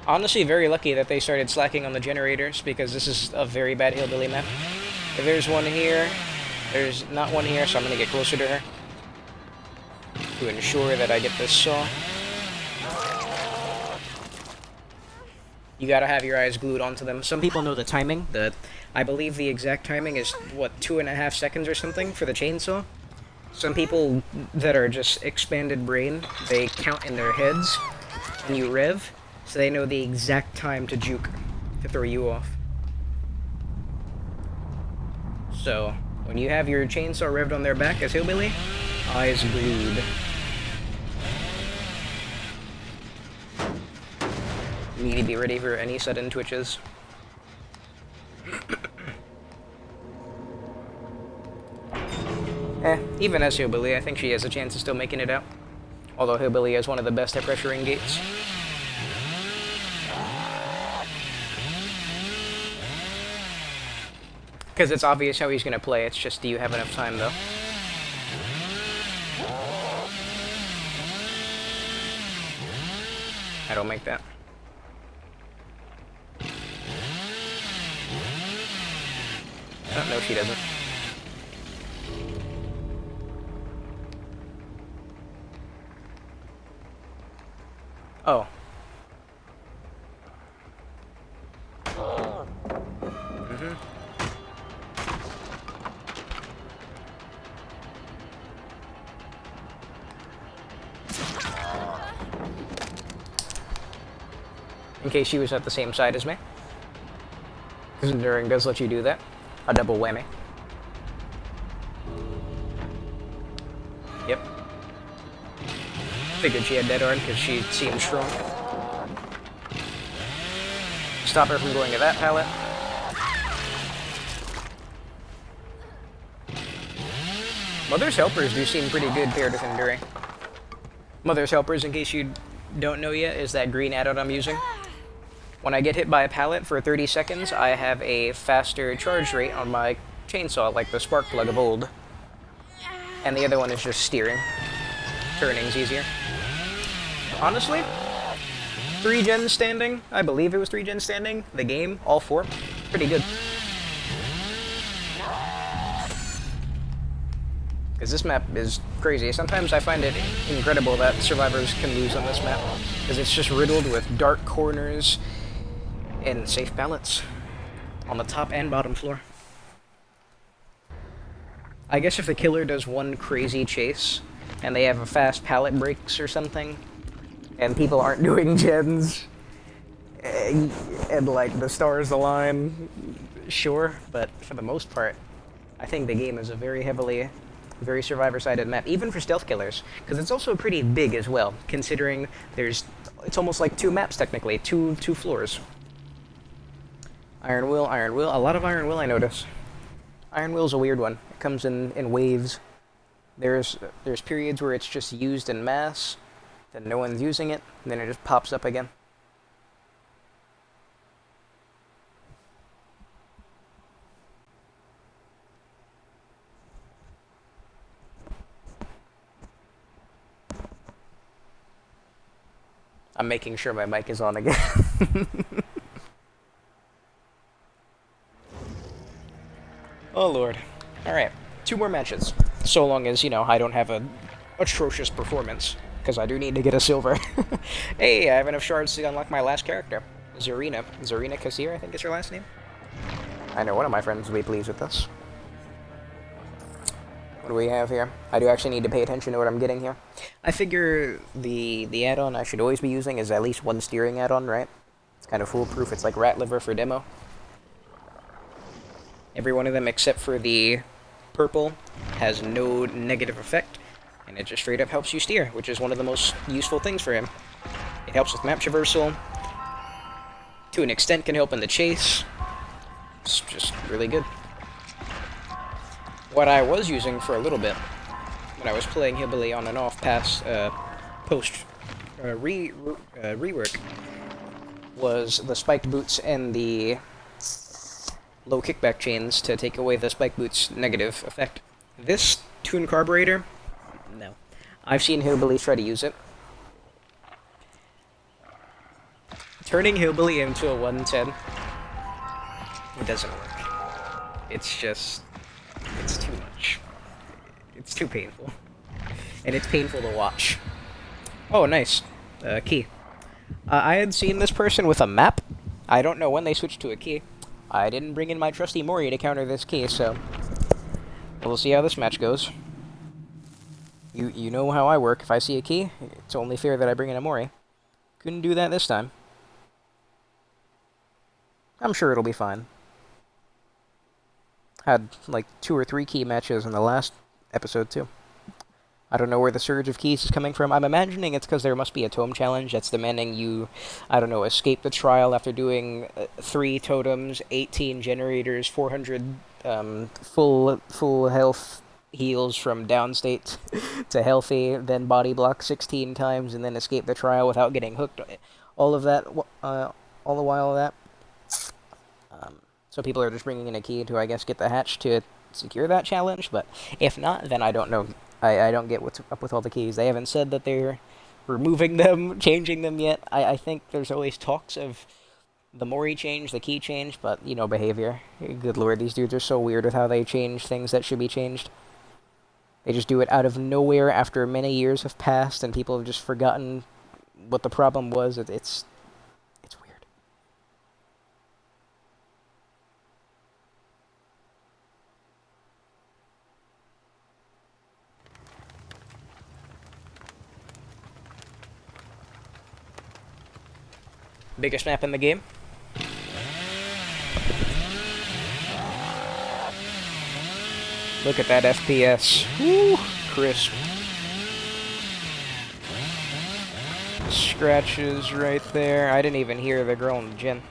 Honestly, very lucky that they started slacking on the generators, because this is a very bad hillbilly map. If there's one here, there's not one here, so I'm gonna get closer to her to ensure that I get this saw. You gotta have your eyes glued onto them. Some people know the timing. I believe the exact timing is, what, 2.5 seconds or something for the chainsaw? Some people that are just expanded brain, they count in their heads when you rev, so they know the exact time to juke, to throw you off. So, when you have your chainsaw revved on their back as hillbilly, eyes glued. You need to be ready for any sudden twitches. Even as hillbilly, I think she has a chance of still making it out. Although hillbilly is one of the best at pressuring gates. Because it's obvious how he's going to play, it's just, do you have enough time, though? I don't make that. Oh, no, she doesn't. Oh. In case she was at the same side as me. Because Enduring does let you do that. A double whammy. Yep. Figured she had dead arm because she seemed strong. Stop her from going to that pallet. Mother's Helpers do seem pretty good paired with Enduring. Mother's Helpers, in case you don't know yet, is that green add-on I'm using. When I get hit by a pallet for 30 seconds, I have a faster charge rate on my chainsaw, like the spark plug of old. And the other one is just steering. Turning's easier. Honestly, 3 gens standing, I believe it was 3 gens standing, the game, all 4, pretty good. Because this map is crazy. Sometimes I find it incredible that survivors can lose on this map, because it's just riddled with dark corners and safe pallets on the top and bottom floor. I guess if the killer does one crazy chase, and they have a fast pallet breaks or something, and people aren't doing gens, and like the stars align, sure, but for the most part, I think the game is a very survivor-sided map, even for stealth killers, because it's also pretty big as well, considering it's almost like 2 maps technically, two floors. Iron Will, Iron Will. A lot of Iron Will, I notice. Iron Will's a weird one. It comes in waves. There's periods where it's just used in mass, then no one's using it, and then it just pops up again. I'm making sure my mic is on again. Oh lord. Alright, 2 more matches. So long as, you know, I don't have an atrocious performance. Because I do need to get a silver. Hey, I have enough shards to unlock my last character. Zarina. Zarina Kassir, I think is her last name. I know one of my friends will be pleased with this. What do we have here? I do actually need to pay attention to what I'm getting here. I figure the add-on I should always be using is at least 1 steering add-on, right? It's kind of foolproof. It's like Rat Liver for demo. Every one of them except for the purple has no negative effect, and it just straight up helps you steer, which is one of the most useful things for him. It helps with map traversal. To an extent can help in the chase. It's just really good. What I was using for a little bit, when I was playing Hillbilly on and off past rework, was the spiked boots and the low kickback chains to take away the spike boots' negative effect. This Toon Carburetor, no. I've seen Hillbilly try to use it. Turning Hillbilly into a 110, it doesn't work. It's just, it's too much. It's too painful. And it's painful to watch. Oh, nice. Key. I had seen this person with a map. I don't know when they switched to a key. I didn't bring in my trusty Mori to counter this key, so we'll see how this match goes. You know how I work. If I see a key, it's only fair that I bring in a Mori. Couldn't do that this time. I'm sure it'll be fine. Had like 2 or 3 key matches in the last episode too. I don't know where the surge of keys is coming from. I'm imagining it's because there must be a tome challenge that's demanding you, I don't know, escape the trial after doing 3 totems, 18 generators, 400 full health heals from downstate to healthy, then body block 16 times, and then escape the trial without getting hooked. All of that, all the while of that. So people are just bringing in a key to, I guess, get the hatch to secure that challenge, but if not, then I don't know. I don't get what's up with all the keys. They haven't said that they're removing them, changing them yet. I think there's always talks of the Mori change, the key change, but, you know, behavior. Good lord, these dudes are so weird with how they change things that should be changed. They just do it out of nowhere after many years have passed and people have just forgotten what the problem was. It's weird. Biggest map in the game. Look at that FPS. Woo! Crisp. Scratches right there. I didn't even hear the girl in the gym.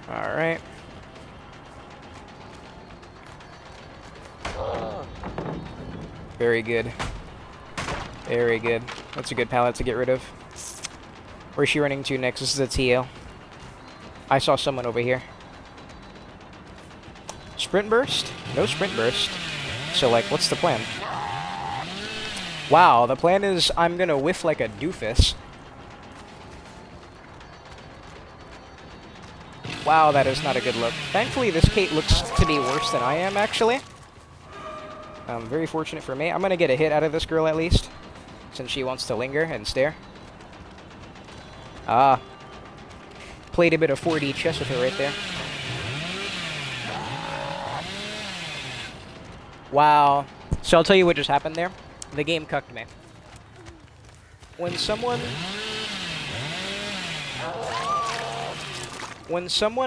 Alright. Very good. Very good. That's a good pallet to get rid of. Where's she running to next? This is a TL. I saw someone over here. Sprint burst? No sprint burst. So, like, what's the plan? Wow, the plan is I'm gonna whiff like a doofus. Wow, that is not a good look. Thankfully, this Kate looks to be worse than I am, actually. Very fortunate for me. I'm gonna get a hit out of this girl, at least. Since she wants to linger and stare. Ah. Played a bit of 4D chess with her right there. Wow. So I'll tell you what just happened there. The game cucked me. When someone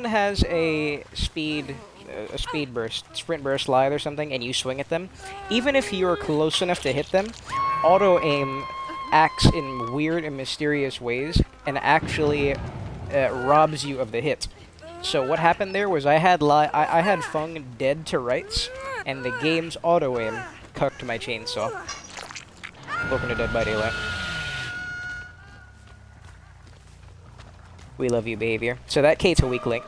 has a speed burst, sprint burst, slide or something, and you swing at them, even if you're close enough to hit them, auto aim acts in weird and mysterious ways and actually robs you of the hit. So what happened there was I had Feng dead to rights, and the game's auto-aim cucked my chainsaw. Welcome to Dead by Daylight. We love you, behavior. So that Kate's a weak link.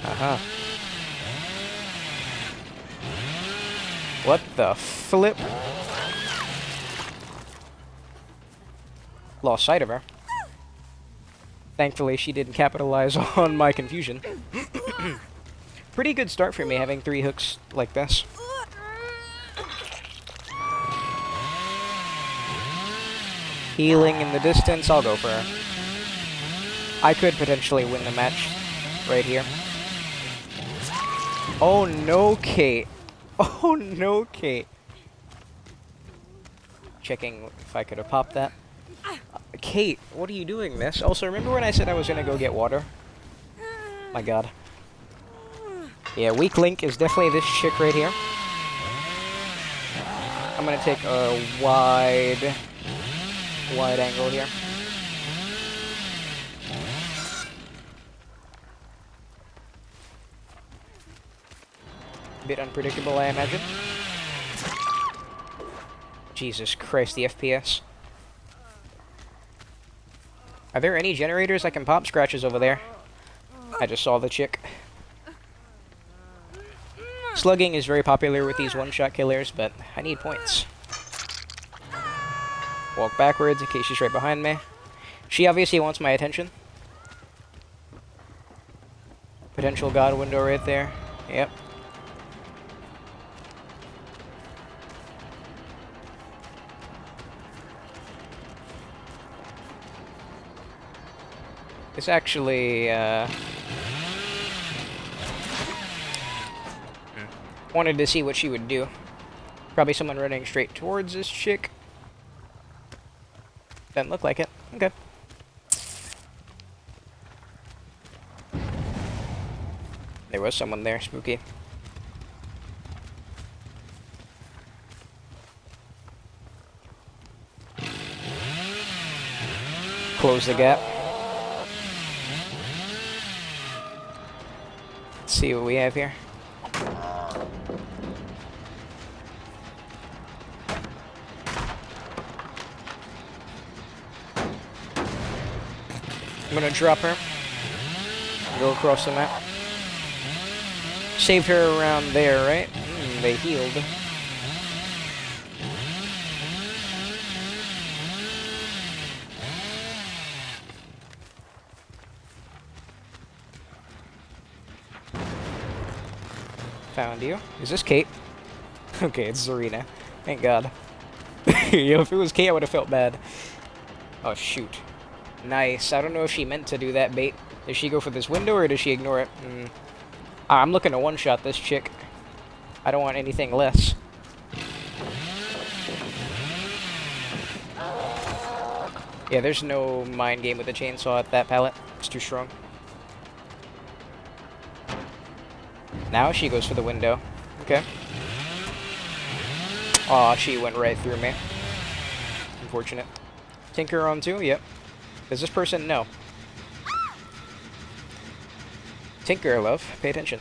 Uh-huh. What the flip? Lost sight of her. Thankfully, she didn't capitalize on my confusion. Pretty good start for me, having 3 hooks like this. Healing in the distance, I'll go for her. I could potentially win the match right here. Oh no, Kate. Oh no, Kate. Checking if I could have popped that. Kate, what are you doing, miss? Also, remember when I said I was gonna go get water? My god. Yeah, weak link is definitely this chick right here. I'm gonna take a wide angle here. Bit unpredictable, I imagine. Jesus Christ, the FPS. Are there any generators I can pop? Scratches over there. I just saw the chick. Slugging is very popular with these one-shot killers, but I need points. Walk backwards in case she's right behind me. She obviously wants my attention. Potential god window right there. Yep. It's actually, wanted to see what she would do. Probably someone running straight towards this chick. Doesn't look like it. Okay. There was someone there, spooky. Close the gap. Let's see what we have here. I'm gonna drop her. Go across the map. Saved her around there, right? They healed. Found you. Is this Kate? Okay, it's Zarina. Thank God. Yo, if it was Kate, I would have felt bad. Oh, shoot. Nice. I don't know if she meant to do that bait. Does she go for this window, or does she ignore it? I'm looking to one-shot this chick. I don't want anything less. Yeah, there's no mind game with the chainsaw at that pallet. It's too strong. Now she goes for the window. Okay. Aw, she went right through me. Unfortunate. Tinker on 2? Yep. Does this person know? Tinker, love. Pay attention.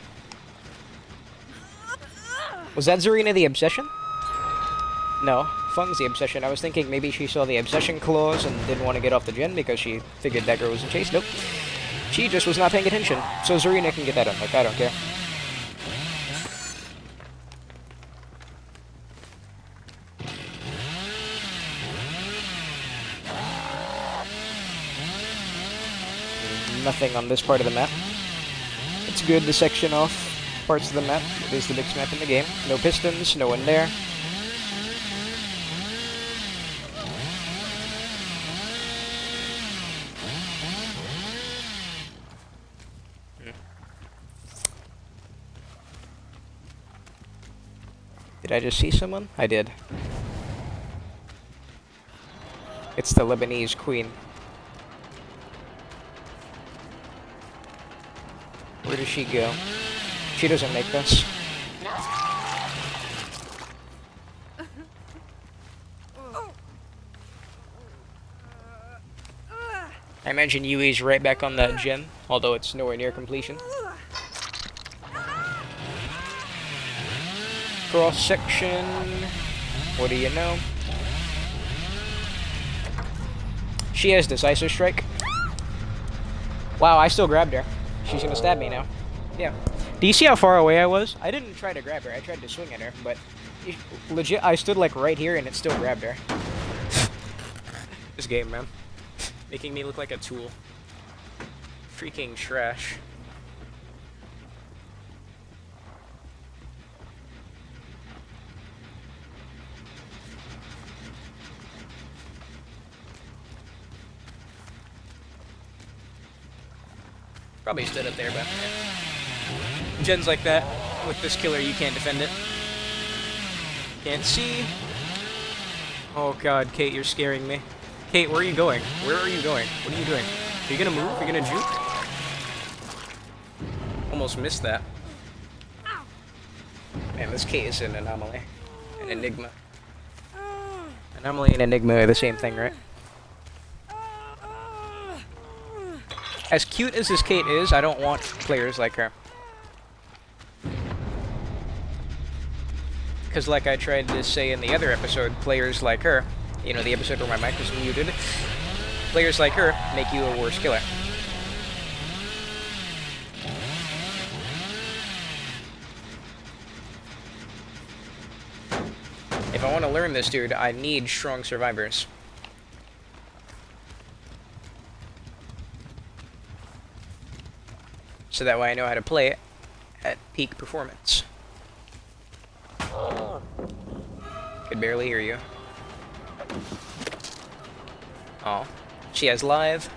Was that Zarina the Obsession? No. Fung's the Obsession. I was thinking maybe she saw the Obsession clause and didn't want to get off the gen because she figured that girl was in chase. Nope. She just was not paying attention. So Zarina can get that unhooked. I don't care. Nothing on this part of the map. It's good to section off parts of the map. It is the biggest map in the game. No pistons, no one there. Did I just see someone? I did. It's the Lebanese queen. Where does she go? She doesn't make this. I imagine Yui's right back on that gen, although it's nowhere near completion. Cross section. What do you know? She has Decisive Strike. Wow, I still grabbed her. She's gonna stab me now. Yeah. Do you see how far away I was? I didn't try to grab her. I tried to swing at her, but legit, I stood like right here and it still grabbed her. This game, man. Making me look like a tool. Freaking trash. Probably stood up there, but yeah. Gens like that, with this killer, you can't defend it. Can't see. Oh god, Kate, you're scaring me. Kate, where are you going? Where are you going? What are you doing? Are you gonna move? Are you gonna juke? Almost missed that. Man, this Kate is an anomaly. An enigma. Anomaly and enigma are the same thing, right? As cute as this Kate is, I don't want players like her. Because like I tried to say in the other episode, players like her, you know, the episode where my mic was muted, players like her make you a worse killer. If I want to learn this dude, I need strong survivors. So that way I know how to play it at peak performance. Could barely hear you. Oh, she has live.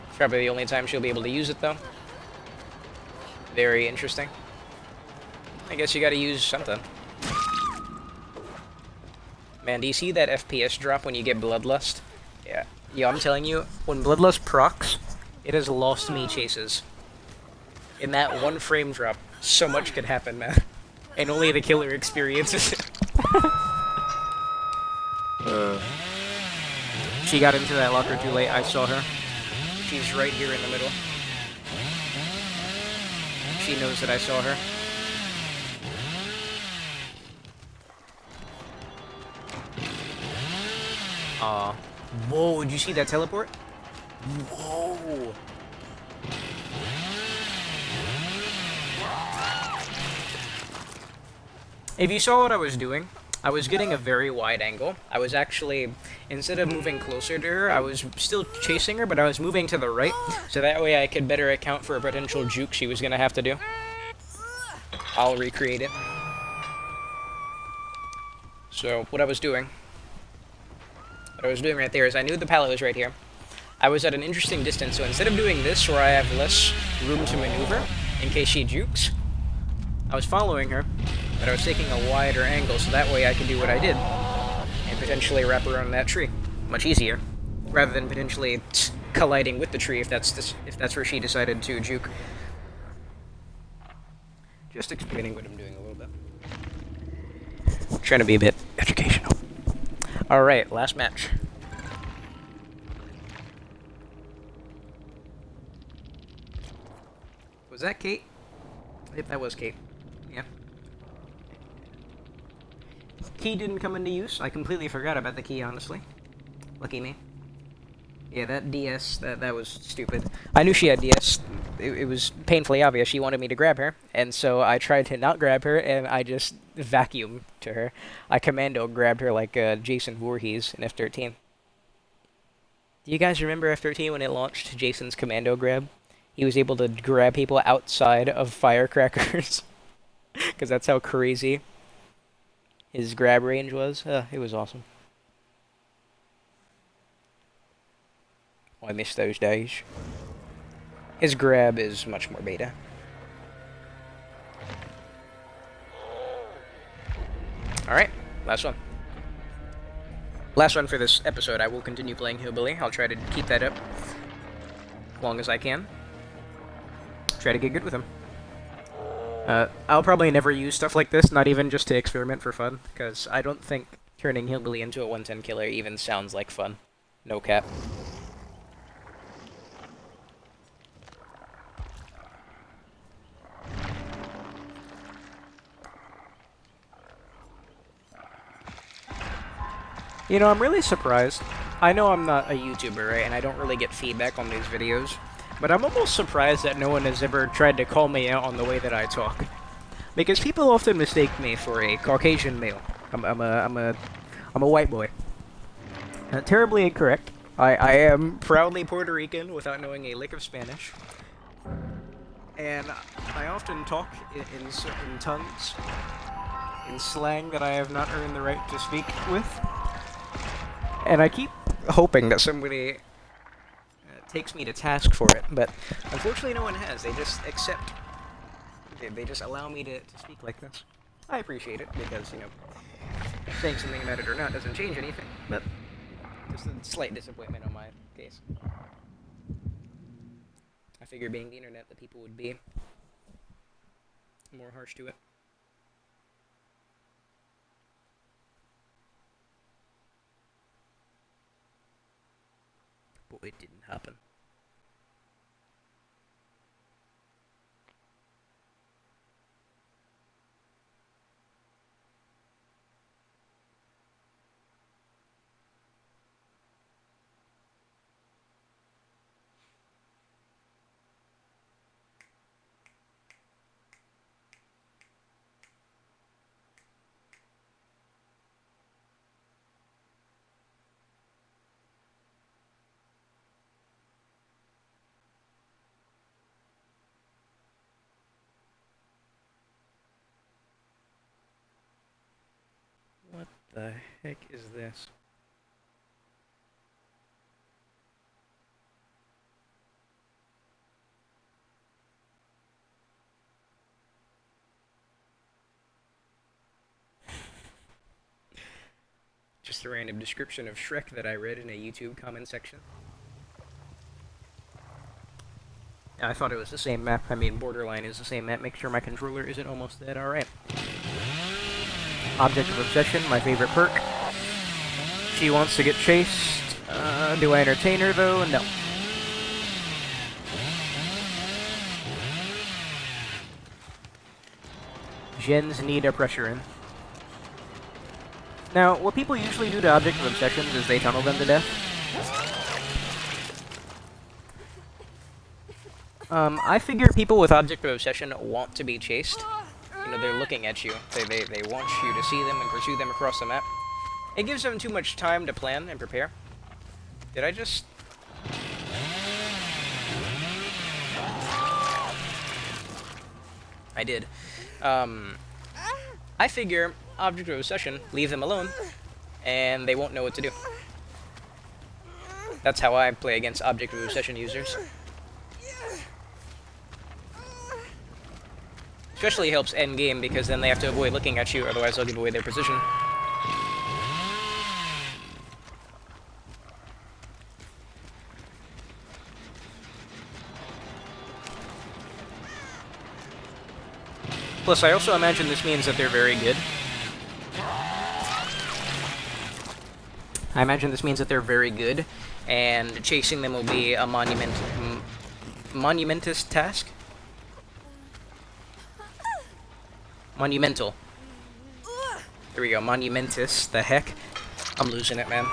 It's probably the only time she'll be able to use it, though. Very interesting. I guess you gotta use something. Man, do you see that FPS drop when you get Bloodlust? Yeah. Yo, I'm telling you, when Bloodlust procs, it has lost me chases. In that one frame drop, so much could happen, man. And only the killer experiences it. She got into that locker too late, I saw her. She's right here in the middle. She knows that I saw her. Aw. Whoa, did you see that teleport? Whoa! If you saw what I was doing, I was getting a very wide angle. I was actually, instead of moving closer to her, I was still chasing her, but I was moving to the right, so that way I could better account for a potential juke she was gonna have to do. I'll recreate it. So, what I was doing right there is I knew the pallet was right here. I was at an interesting distance, so instead of doing this, where I have less room to maneuver, in case she jukes, I was following her, but I was taking a wider angle, so that way I could do what I did, and potentially wrap around that tree. Much easier, rather than potentially colliding with the tree if that's where she decided to juke. Just explaining what I'm doing a little bit. Trying to be a bit educational. Alright, last match. Was that Kate? Yep, that was Kate. Yeah. Key didn't come into use. I completely forgot about the key, honestly. Lucky me. Yeah, that DS, that was stupid. I knew she had DS. It was painfully obvious she wanted me to grab her, and so I tried to not grab her, and I just vacuumed to her. I commando grabbed her like Jason Voorhees in F-13. Do you guys remember F-13 when it launched Jason's commando grab? He was able to grab people outside of firecrackers. Because that's how crazy his grab range was. It was awesome. Oh, I miss those days. His grab is much more beta. Alright, last one. Last one for this episode. I will continue playing Hillbilly. I'll try to keep that up as long as I can. Try to get good with him. I'll probably never use stuff like this, not even just to experiment for fun, because I don't think turning Hillbilly into a 110 killer even sounds like fun. No cap. You know, I'm really surprised. I know I'm not a YouTuber, right, and I don't really get feedback on these videos, but I'm almost surprised that no one has ever tried to call me out on the way that I talk. Because people often mistake me for a Caucasian male. I'm a white boy. Terribly incorrect. I am proudly Puerto Rican without knowing a lick of Spanish. And I often talk in tongues, in slang that I have not earned the right to speak with. And I keep hoping that somebody takes me to task for it, but unfortunately no one has. They just accept. They just allow me to speak like this. I appreciate it, because, you know, saying something about it or not doesn't change anything, but just a slight disappointment on my case. I figure being the internet, the people would be more harsh to it. But it didn't happen. What the heck is this? Just a random description of Shrek that I read in a YouTube comment section. I thought it was the same map. I mean, Borderline is the same map. Make sure my controller isn't almost dead. Alright. Object of Obsession, my favorite perk. She wants to get chased. Do I entertain her, though? No. Gens need a pressure in. Now, what people usually do to Object of Obsessions is they tunnel them to death. I figure people with Object of Obsession want to be chased. You know, they're looking at you. They want you to see them and pursue them across the map. It gives them too much time to plan and prepare. Did I just... I did. I figure Object of Obsession, leave them alone, and they won't know what to do. That's how I play against Object of Obsession users. Especially helps endgame, because then they have to avoid looking at you, otherwise they'll give away their position. Plus, I also imagine this means that they're very good. I imagine this means that they're very good, and chasing them will be a monumentous task. Monumental. There we go, monumentous. The heck? I'm losing it, man.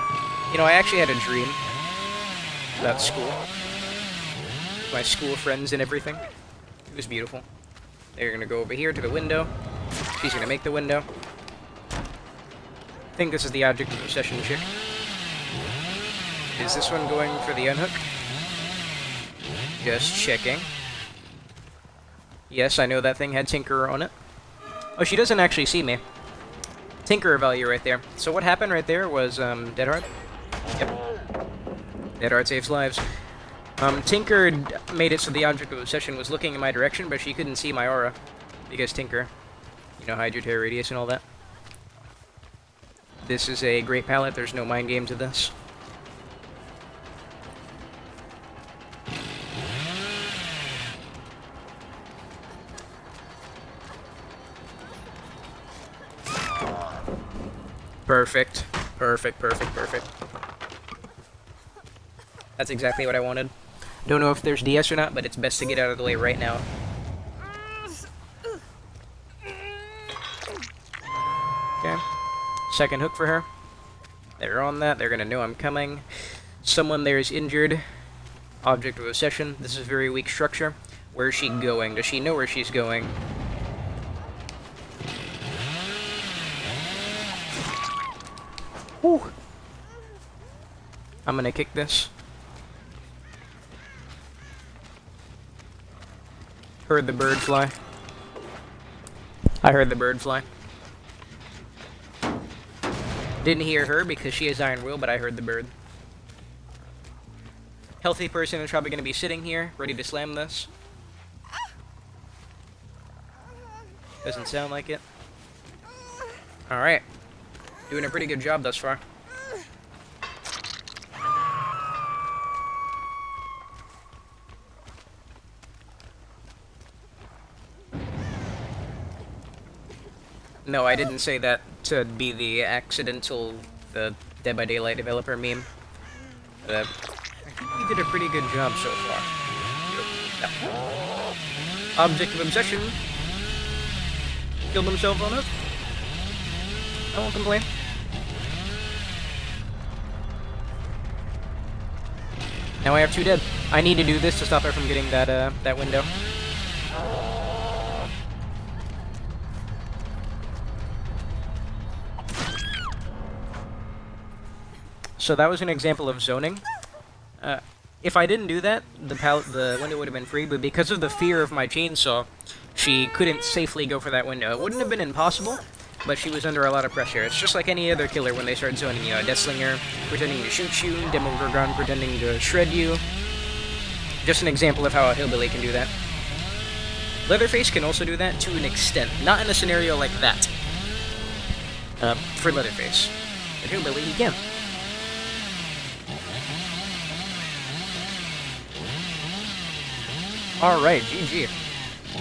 You know, I actually had a dream about school. My school friends and everything. It was beautiful. They're gonna go over here to the window. She's gonna make the window. I think this is the Object of Obsession chick. Is this one going for the unhook? Just checking. Yes, I know that thing had Tinkerer on it. Oh, she doesn't actually see me. Tinkerer value right there. So what happened right there was, Dead Hard? Yep. Dead Hard saves lives. Tinker made it so the Object of Obsession was looking in my direction, but she couldn't see my aura. Because Tinker, you know, hide your terror radius and all that. This is a great palette, there's no mind games of this. Perfect. Perfect, perfect, perfect. That's exactly what I wanted. Don't know if there's DS or not, but it's best to get out of the way right now. Okay. Second hook for her. They're on that. They're gonna know I'm coming. Someone there is injured. Object of obsession. This is very weak structure. Where is she going? Does she know where she's going? Whew. I'm gonna kick this. Heard the bird fly. I heard the bird fly. Didn't hear her because she has Iron Will, but I heard the bird. Healthy person is probably going to be sitting here, ready to slam this. Doesn't sound like it. Alright. Doing a pretty good job thus far. No, I didn't say that to be the accidental, the Dead by Daylight developer meme. I think we did a pretty good job so far. Yeah. Object of obsession. Killed himself on it. I won't complain. Now I have 2 dead. I need to do this to stop her from getting that that window. So that was an example of zoning. If I didn't do that, the window would have been free, but because of the fear of my chainsaw, she couldn't safely go for that window. It wouldn't have been impossible, but she was under a lot of pressure. It's just like any other killer when they start zoning you. Deathslinger pretending to shoot you, Demogorgon pretending to shred you. Just an example of how a hillbilly can do that. Leatherface can also do that to an extent. Not in a scenario like that. For Leatherface. But hillbilly, he can. Alright, GG.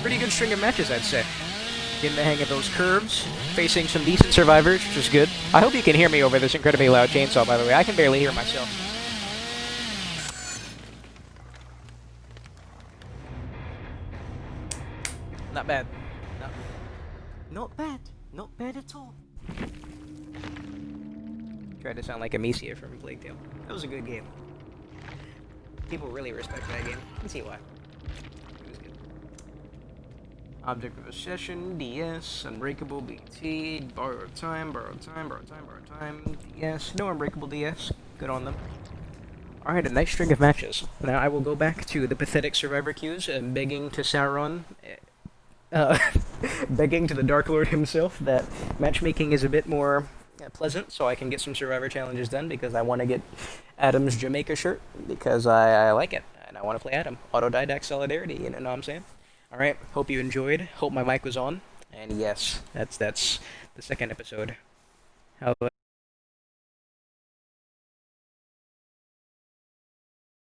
Pretty good string of matches, I'd say. Getting the hang of those curves, facing some decent survivors, which is good. I hope you can hear me over this incredibly loud chainsaw, by the way. I can barely hear myself. Not bad. Not bad. Not bad at all. Tried to sound like Amicia from Plague Tale. That was a good game. People really respect that game. You can see why. Object of Obsession, DS, Unbreakable, BT, Borrowed Time, Borrowed Time, Borrowed Time, Borrowed Time, DS, no Unbreakable DS, good on them. Alright, a nice string of matches. Now I will go back to the pathetic survivor queues, begging to Sauron, begging to the Dark Lord himself that matchmaking is a bit more pleasant, so I can get some survivor challenges done, because I want to get Adam's Jamaica shirt, because I like it, and I want to play Adam. Autodidact solidarity, you know what I'm saying? Alright, hope you enjoyed. Hope my mic was on. And yes, that's the second episode. How